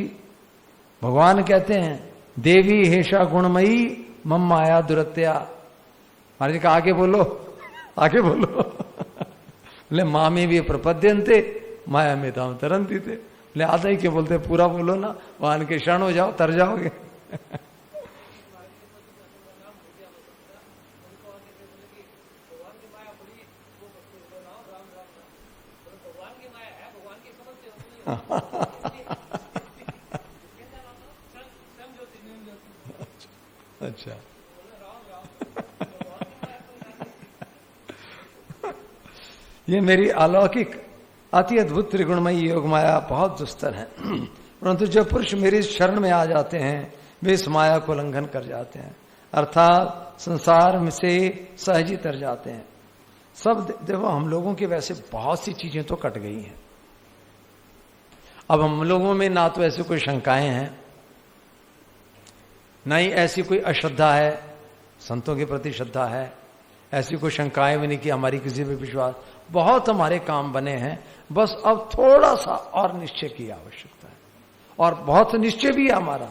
भगवान कहते हैं देवी हेषा गुणमयी मम माया दुरत्या। महाराज जी कहा आगे बोलो, आगे बोलो। बोले माँ में भी प्रपद्यन्ते माया में ताम तरंती थे। बोले आधा ही क्यों बोलते, पूरा बोलो ना, भगवान के शरण हो जाओ, तर जाओगे। अच्छा, ये मेरी अलौकिक अति अद्भुत त्रिगुणमयी योग माया बहुत दुस्तर है, परंतु जो पुरुष मेरी शरण में आ जाते हैं वे इस माया को उल्लंघन कर जाते हैं, अर्थात संसार में से सहज ही तर जाते हैं। सब देखो, हम लोगों की वैसे बहुत सी चीजें तो कट गई हैं। अब हम लोगों में ना तो ऐसी कोई शंकाएं हैं, ना ही ऐसी कोई अश्रद्धा है, संतों के प्रति श्रद्धा है, ऐसी कोई शंकाएं भी नहीं कि हमारी किसी पे विश्वास। बहुत हमारे काम बने हैं, बस अब थोड़ा सा और निश्चय की आवश्यकता है। और बहुत निश्चय भी है हमारा,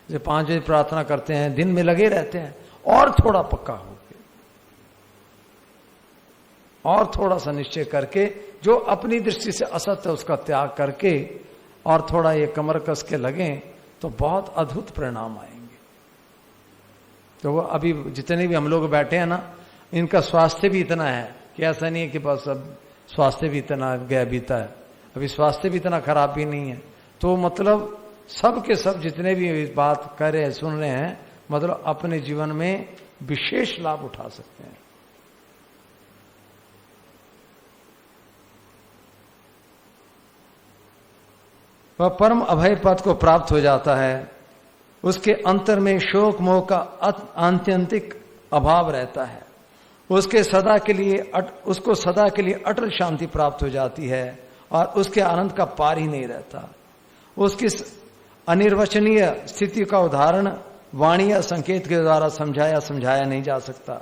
जैसे 5 बजे प्रार्थना करते हैं, दिन में लगे रहते हैं, और थोड़ा पक्का हो के, और थोड़ा सा निश्चय करके, जो अपनी दृष्टि से असत्य है उसका त्याग करके, और थोड़ा ये कमर कस के लगे तो बहुत अद्भुत परिणाम आएंगे। तो वो अभी जितने भी हम लोग बैठे हैं ना, इनका स्वास्थ्य भी इतना है कि ऐसा नहीं है कि बस अब स्वास्थ्य भी इतना गया बीता है, अभी स्वास्थ्य भी इतना खराब भी नहीं है। तो मतलब सब के सब जितने भी इस बात कर रहे हैं, सुन रहे हैं, मतलब अपने जीवन में विशेष लाभ उठा सकते हैं। वह परम अभय पद को प्राप्त हो जाता है, उसके अंतर में शोक मोह का आत्यंतिक अभाव रहता है, उसको सदा के लिए अटल शांति प्राप्त हो जाती है, और उसके आनंद का पार ही नहीं रहता। उसकी अनिर्वचनीय स्थिति का उदाहरण वाणी या संकेत के द्वारा समझाया नहीं जा सकता।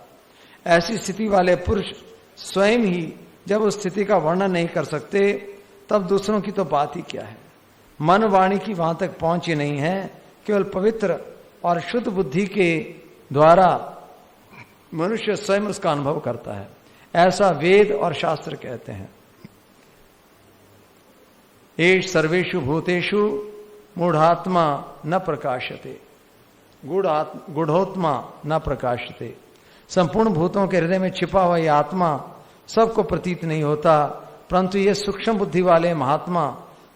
ऐसी स्थिति वाले पुरुष स्वयं ही जब उस स्थिति का वर्णन नहीं कर सकते, तब दूसरों की तो बात ही क्या है। मन वाणी की वहां तक पहुंच ही नहीं है, केवल पवित्र और शुद्ध बुद्धि के द्वारा मनुष्य स्वयं उसका अनुभव करता है, ऐसा वेद और शास्त्र कहते हैं। एष सर्वेषु भूतेषु मूढ़ात्मा न प्रकाशते, गूढ़ोत्मा न प्रकाशते। संपूर्ण भूतों के हृदय में छिपा हुआ यह आत्मा सबको प्रतीत नहीं होता, परंतु ये सूक्ष्म बुद्धि वाले महात्मा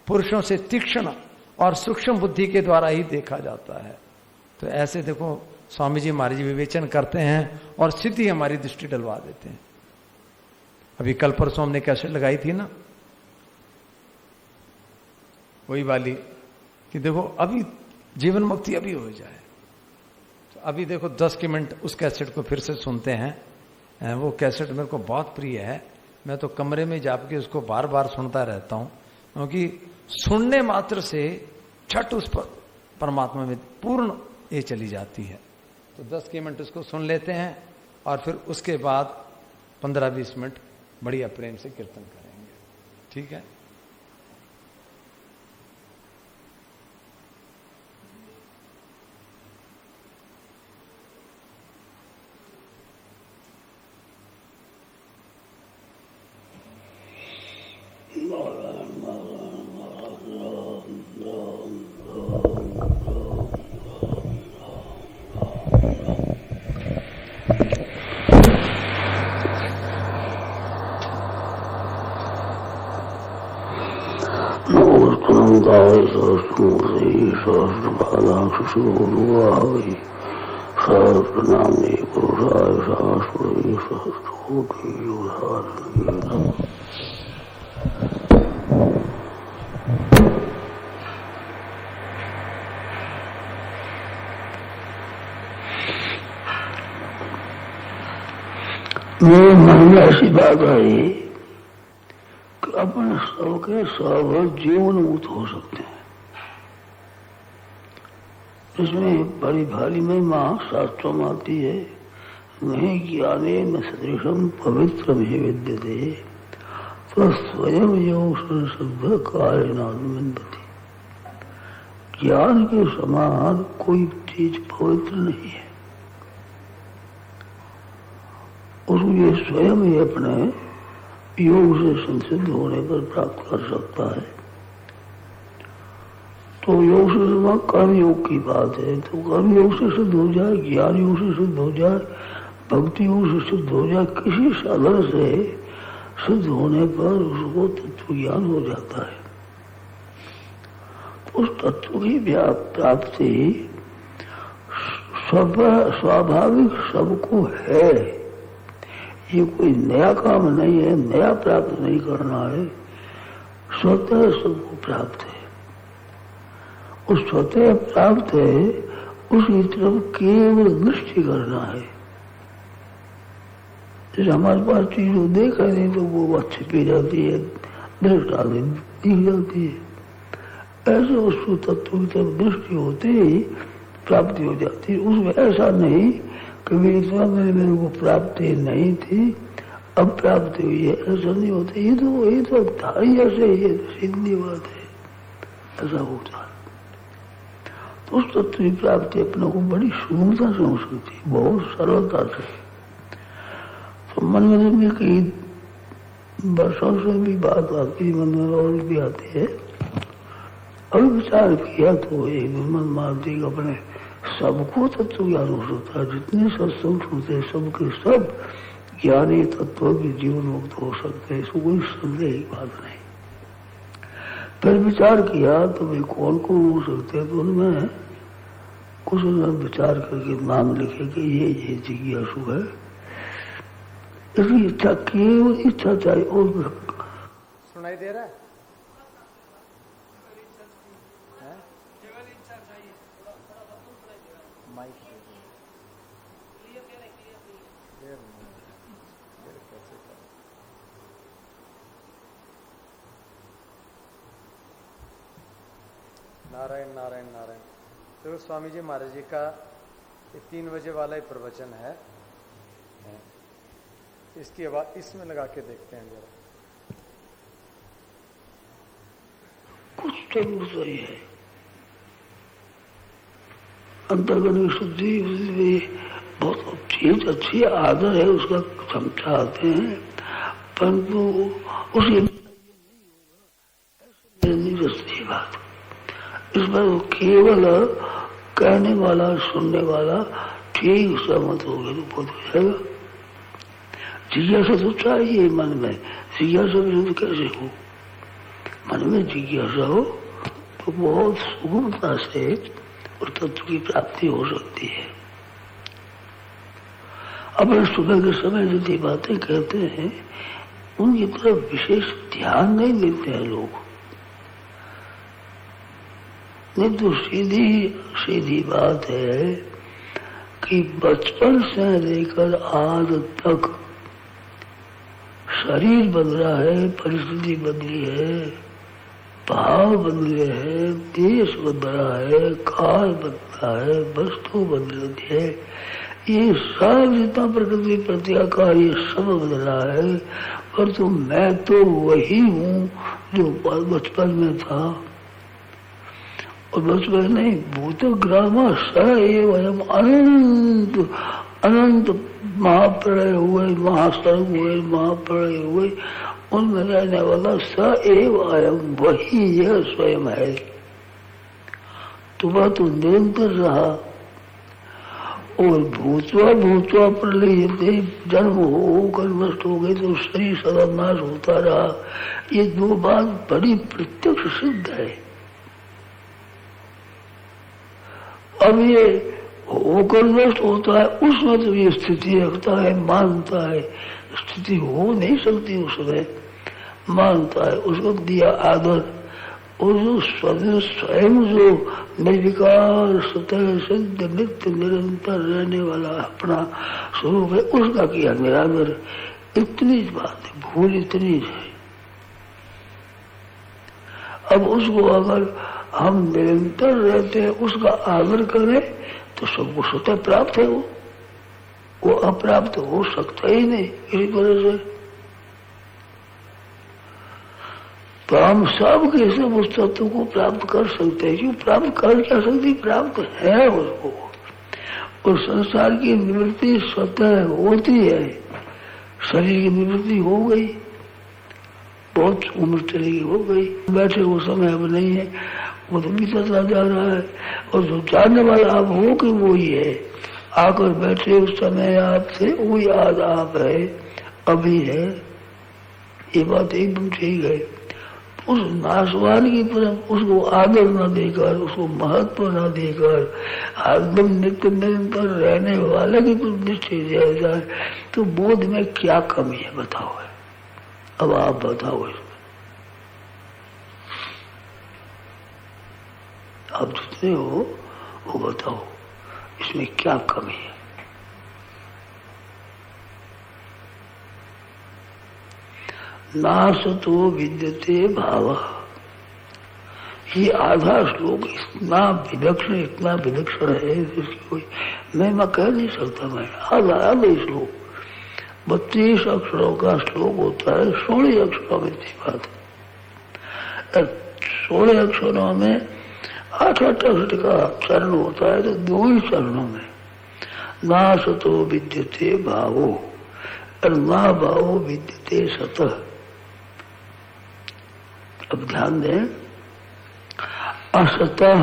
पुरुषों से तीक्ष्ण और सूक्ष्म बुद्धि के द्वारा ही देखा जाता है। तो ऐसे देखो स्वामी जी महाराज जी विवेचन करते हैं और सीधी हमारी दृष्टि डलवा देते हैं। अभी कल परसों हमने कैसेट लगाई थी ना, वही वाली, कि देखो अभी जीवन मुक्ति अभी हो जाए। तो अभी देखो 10 के मिनट उस कैसेट को फिर से सुनते हैं। वो कैसेट मेरे को बहुत प्रिय है, मैं तो कमरे में जाके उसको बार बार सुनता रहता हूं, क्योंकि सुनने मात्र से छठ उस पर परमात्मा में पूर्ण ये चली जाती है। तो 10 के मिनट उसको सुन लेते हैं और फिर उसके बाद 15-20 मिनट बढ़िया प्रेम से कीर्तन करेंगे, ठीक है। सहस्रपादाक्षुषुर्वाहै सहस्रनाम्ने पुरुषाय सहस्रकोटि सहस्रकोटियुधारणे। मेरे मन में ऐसी बात आई कि अपने सब के सब जीवन मुक्त हो सकते हैं। इसमें बड़ी भारी महिमा शास्त्रों में आती है। नहीं ज्ञाने न सदृशम पवित्र में विद्यते तो स्वयं योग शुद्ध कार्यनादि। ज्ञान के समान कोई चीज पवित्र नहीं है। उसको स्वयं ही अपने योग से संसिद्ध होने पर प्राप्त कर सकता है। तो योग से समान कर्म योग की बात है। तो कर्म योग से सिद्ध हो जाए, ज्ञान योग से सिद्ध हो जाए, भक्ति योग से सिद्ध हो जाए, किसी साधन से सिद्ध होने पर उसको तत्व ज्ञान हो जाता है। उस तत्व की प्राप्ति स्वाभाविक सबको है। ये कोई नया काम नहीं है, नया प्राप्त नहीं करना है, स्वतः सबको प्राप्त है। उस स्वतः प्राप्त है, उसकी तरफ केवल दृष्टि करना है। जैसे हमारे पास चीज को देखा नहीं तो वो अच्छी पी जाती है, दृष्टा दिख जाती है। ऐसे वस्तु तत्व की तरफ दृष्टि होते ही प्राप्ति हो जाती है। उसमें ऐसा नहीं कि मेरे को प्राप्ति नहीं थी, अब प्राप्ति हुई है, ऐसा नहीं होता। ये तो था ही ऐसे, ये सीधी बात है, ऐसा होता है। तो उस तत्व की प्राप्ति अपने को बड़ी सुगमता से हो सकती है, बहुत सरलता से। तो मन में कई वर्षों से भी बात आती है, मन में और भी आती है। अभी विचार किया तो एक मन मार्दी अपने सबको तत्व ज्ञान हो सकता है। जितने सत्संग सुनते हैं सबके सब ज्ञानी तत्व भी जीवन मुक्त हो सकते हैं, इसको कोई संदेह की बात नहीं। फिर विचार किया तो भाई कौन कौन हो सकते हैं, तो उनमें कुछ विचार करके नाम लिखे कि ये जिज्ञासु है। इसकी इच्छा, केवल इच्छा चाहिए। और सुनाई दे रहा है? नारायण नारायण नारायण। तो स्वामी जी महाराज जी का 3 बजे वाला ही प्रवचन है, इसकी आवाज इसमें लगा के देखते हैं जरा। कुछ तो सही है, अंतर्गत शुद्धि बहुत चीज अच्छी आदर है, उसका समझाते हैं, परंतु उसी नहीं रचती बात। इस पर केवल कहने वाला, सुनने वाला ठीक सहमत हो गया तो बहुत हो जाएगा। जिज्ञासा तो चाहिए मन में, जिज्ञासा विरुद्ध कैसे हो? मन में जिज्ञासा हो तो बहुत सुगमता से और तत्व की प्राप्ति हो सकती है। अपने सुबह के समय जो बातें कहते हैं उनकी तरफ विशेष ध्यान नहीं देते हैं लोग। नहीं तो सीधी सीधी बात है कि बचपन से लेकर आज तक शरीर बदला है, परिस्थिति बदली है, भाव बदले हैं, देश बदला है, काल बदला है, वस्तु बदली है, ये सब जितना प्रकृति प्रत्याकार ये सब बदला है। पर तो मैं तो वही हूँ जो बचपन में था। और बचपन नहीं, भूत ग्राम स एवं अनंत अनंत महाप्रलय हुए, महासर्ग हुए, महाप्रलय हुए, उनमें रहने वाला स एवं वही यह स्वयं है। तो वह तो निरंतर रहा। और भूतवा भूतवा प्रलय जन्म होकर नष्ट हो गए तो शरीर सदा नाश होता रहा। ये दो बात बड़ी प्रत्यक्ष सिद्ध है। अब ये होकर नष्ट होता है, उसमें तो ये स्थिति रखता है, मानता है। स्थिति हो नहीं सकती उसमें, मानता है, उसको दिया आदर। और जो स्वयं जो निर्विकार स्वतः सिद्ध नित्य निरंतर रहने वाला अपना स्वरूप है, उसका किया निरादर। इतनी बात है, भूल इतनी है। अब उसको अगर हम निरंतर रहते हैं, उसका आदर करें, तो सबको स्वतः प्राप्त है। वो अप्राप्त हो सकता ही नहीं किसी तरह से। तो हम सब के सब उस तत्व को प्राप्त कर सकते हैं। क्यों प्राप्त कर क्या सकते, प्राप्त है उसको। और संसार की निवृत्ति स्वतः होती है। शरीर की निवृत्ति हो गई, बहुत उम्र चली हो गई, बैठे वो समय अब नहीं है, वो तो बीतता जा रहा है। और जो जानने वाला आप हो कि वो ही है, आकर बैठे उस समय आप थे, वही आज आप है, अभी है। ये बात एकदम ठीक है। उस नाशवान की तरफ उसको आदर न देकर, उसको महत्व न देकर, एकदम नित्य निरंतर रहने वाले की तरफ दृष्टि दिया जाए, तो बोध में क्या कमी है बताओ। अब आप बताओ, इसमें आप जितने हो वो बताओ, इसमें क्या कमी है। नासतो विद्यते भाव, ये आधा श्लोक इतना विलक्षण है, इसकी कोई मैं कह नहीं सकता। मैं आधा श्लोक 32 अक्षरों का श्लोक होता है, 16 अक्षरों में इतनी बात है। 16 अक्षरों में 8 अक्षर का चरण होता है, तो 2 ही चरणों में नासतो विद्यते भावो और ना भावो विद्यते सतः। अब ध्यान दें, असतः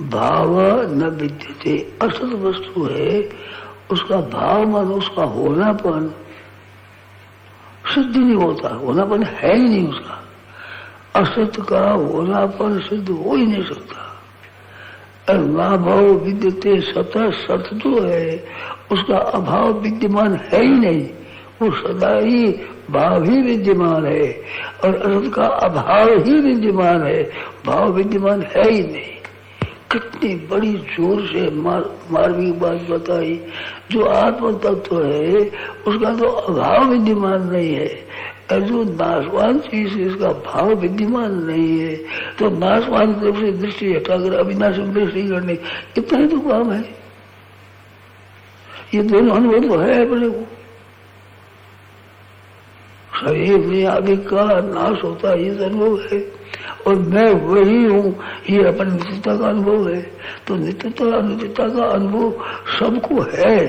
भाव न विद्यते। असत वस्तु है, उसका भाव मन, उसका होनापन सिद्ध नहीं होता, होनापन है ही नहीं उसका। असत का होनापन सिद्ध हो ही नहीं सकता। और ना भाव विद्यते सतः, सत जो है उसका अभाव विद्यमान है ही नहीं, वो सदा ही भाव ही विद्यमान है। और असत का अभाव ही विद्यमान है, भाव विद्यमान है ही नहीं। कितनी बड़ी जोर से मार्मिक बात बताई। जो आत्म तत्व है उसका तो अभाव विद्यमान नहीं है, और जो नाशवान चीज है इसका भाव विद्यमान नहीं है। तो नाशवान की तरफ से दृष्टि हटाकर अविनाशी दृष्टि करने, इतना ही तो काम है। ये दोनों अनुभव तो है अपने को। शरीर में आगे का नाश होता है, ये अनुभव है, और मैं वही हूँ, ये अपन नित्यता का अनुभव है। तो नित्यता अनित्यता का अनुभव सबको है,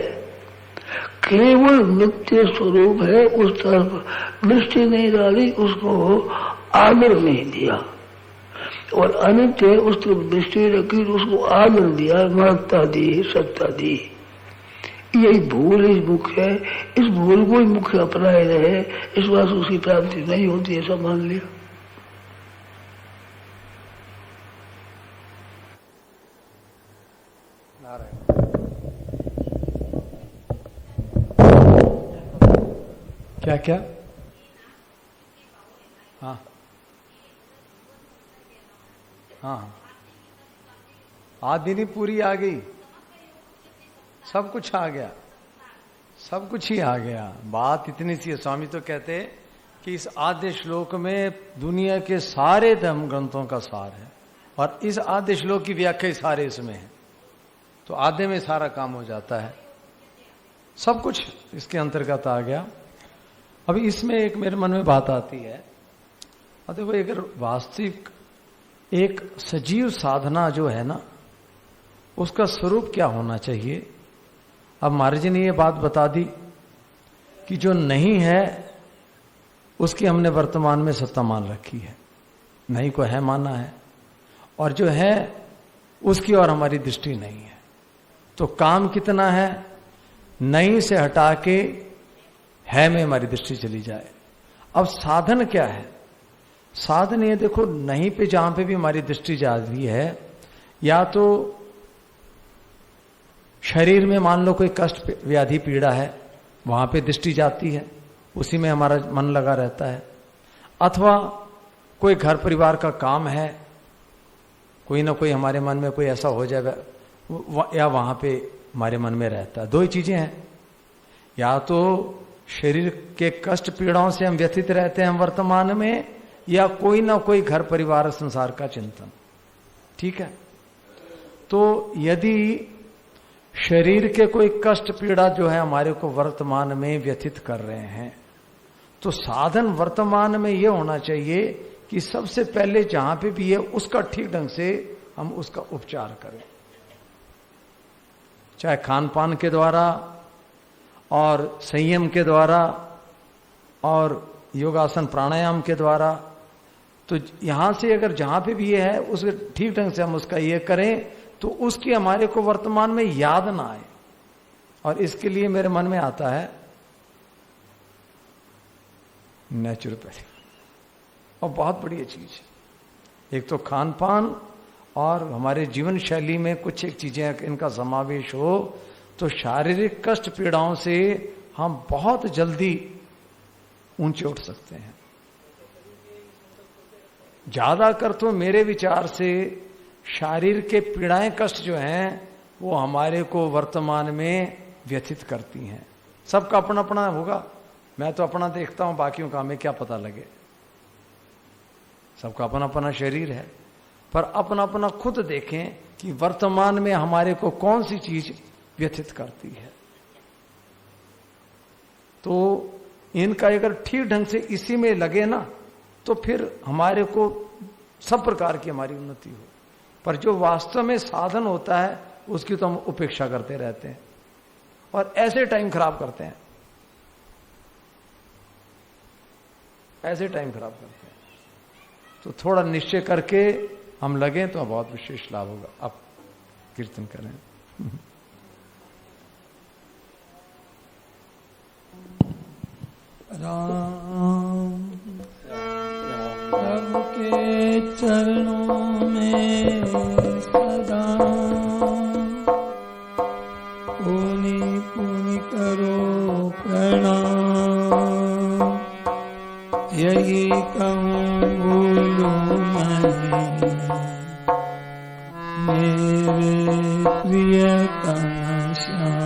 केवल नित्य स्वरूप है, उस तरफ दृष्टि नहीं डाली, उसको आदर नहीं दिया। और अनित्य उस तरफ दृष्टि रखी, उसको आदर दिया, महत्ता दी, सत्ता दी। यही भूल इस मुख्य है। इस भूल को ही मुख्य अपनाए रहे, इस बात से उसकी प्राप्ति नहीं होती, ऐसा मान लिया। क्या क्या? हाँ हाँ, आदिनी पूरी आ गई, सब कुछ आ गया, सब कुछ ही आ गया। बात इतनी सी है। स्वामी तो कहते हैं कि इस आद्य श्लोक में दुनिया के सारे धर्म ग्रंथों का सार है, और इस आद्य श्लोक की व्याख्या सारे इसमें है। तो आधे में सारा काम हो जाता है, सब कुछ इसके अंतर्गत आ गया। अभी इसमें एक मेरे मन में बात आती है, और देखो अगर वास्तविक एक सजीव साधना जो है ना, उसका स्वरूप क्या होना चाहिए। अब महाराज जी ने ये बात बता दी कि जो नहीं है उसकी हमने वर्तमान में सत्ता मान रखी है, नहीं को है माना है, और जो है उसकी और हमारी दृष्टि नहीं है। तो काम कितना है, नहीं से हटा के है में हमारी दृष्टि चली जाए। अब साधन क्या है, साधन ये देखो, नहीं पे जहां पे भी हमारी दृष्टि जा रही है, या तो शरीर में मान लो कोई कष्ट व्याधि पीड़ा है, वहां पे दृष्टि जाती है, उसी में हमारा मन लगा रहता है। अथवा कोई घर परिवार का काम है, कोई ना कोई हमारे मन में कोई ऐसा हो जाए, या वहां पे हमारे मन में रहता है। दो ही चीजें हैं, या तो शरीर के कष्ट पीड़ाओं से हम व्यथित रहते हैं हम वर्तमान में, या कोई ना कोई घर परिवार संसार का चिंतन। ठीक है, तो यदि शरीर के कोई कष्ट पीड़ा जो है हमारे को वर्तमान में व्यथित कर रहे हैं, तो साधन वर्तमान में यह होना चाहिए कि सबसे पहले जहां पे भी है उसका ठीक ढंग से हम उसका उपचार करें, चाहे खान पान के द्वारा और संयम के द्वारा और योगासन प्राणायाम के द्वारा। तो यहां से अगर जहां पे भी ये है उसके ठीक ढंग से हम उसका ये करें तो उसकी हमारे को वर्तमान में याद ना आए। और इसके लिए मेरे मन में आता है नेचुरोपैथी, और बहुत बढ़िया चीज है। एक तो खान पान और हमारे जीवन शैली में कुछ एक चीजें इनका समावेश हो तो शारीरिक कष्ट पीड़ाओं से हम बहुत जल्दी ऊंचे उठ सकते हैं। ज्यादातर तो मेरे विचार से शारीर के पीड़ाएं कष्ट जो हैं वो हमारे को वर्तमान में व्यथित करती हैं। सबका अपना अपना होगा, मैं तो अपना देखता हूं, बाकियों का हमें क्या पता लगे। सबका अपना अपना शरीर है, पर अपना अपना खुद देखें कि वर्तमान में हमारे को कौन सी चीज व्यथित करती है। तो इनका अगर ठीक ढंग से इसी में लगे ना तो फिर हमारे को सब प्रकार की हमारी उन्नति हो। पर जो वास्तव में साधन होता है उसकी तो हम उपेक्षा करते रहते हैं और ऐसे टाइम खराब करते हैं, ऐसे टाइम खराब करते हैं। तो थोड़ा निश्चय करके हम लगें तो बहुत विशेष लाभ होगा। आप कीर्तन करें। राम प्रभु के चरणों में सदा पुनि पुनि करो प्रणाम। यही कहूँ बोलूँ मैं मेरे प्रियतम श्याम।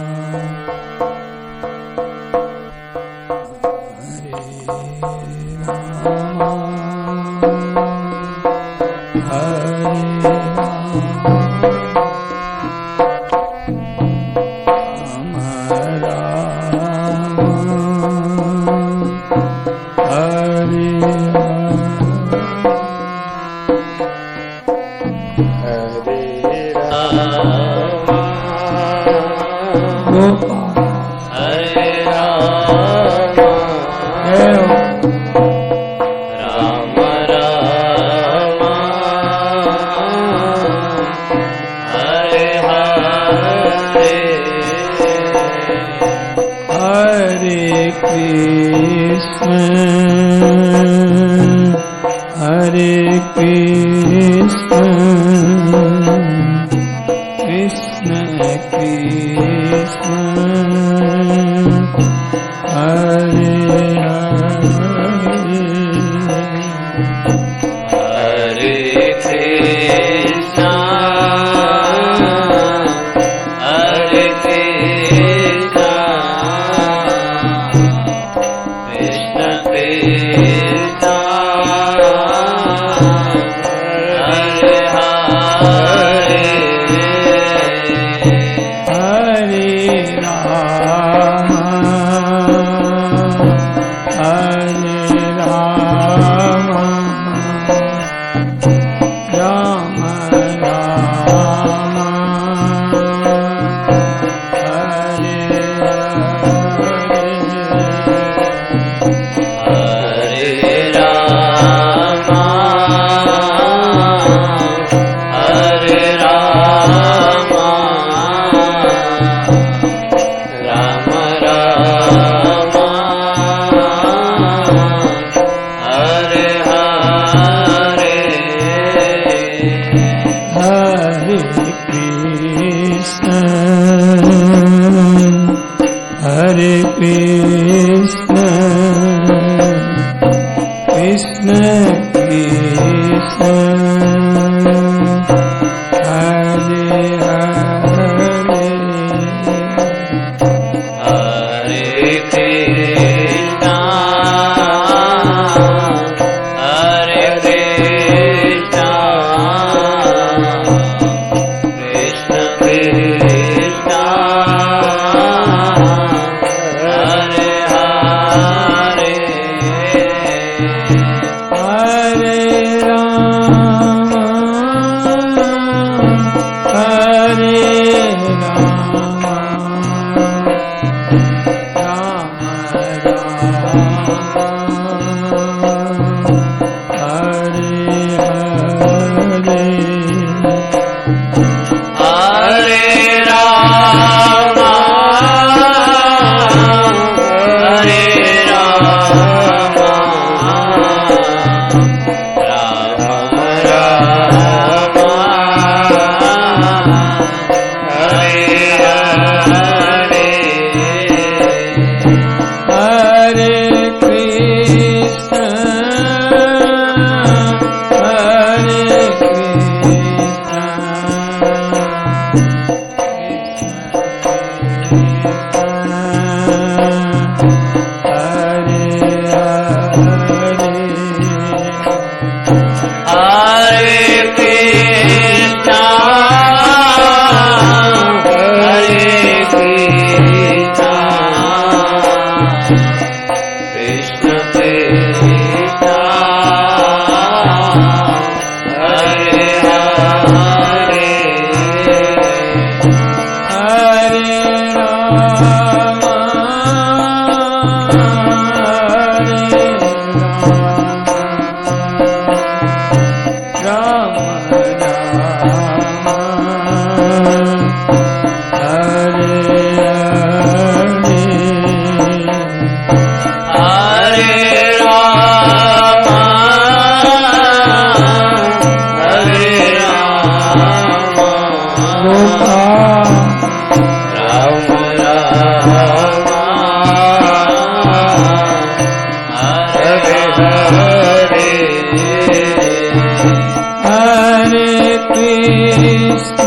Hare Hare Krishna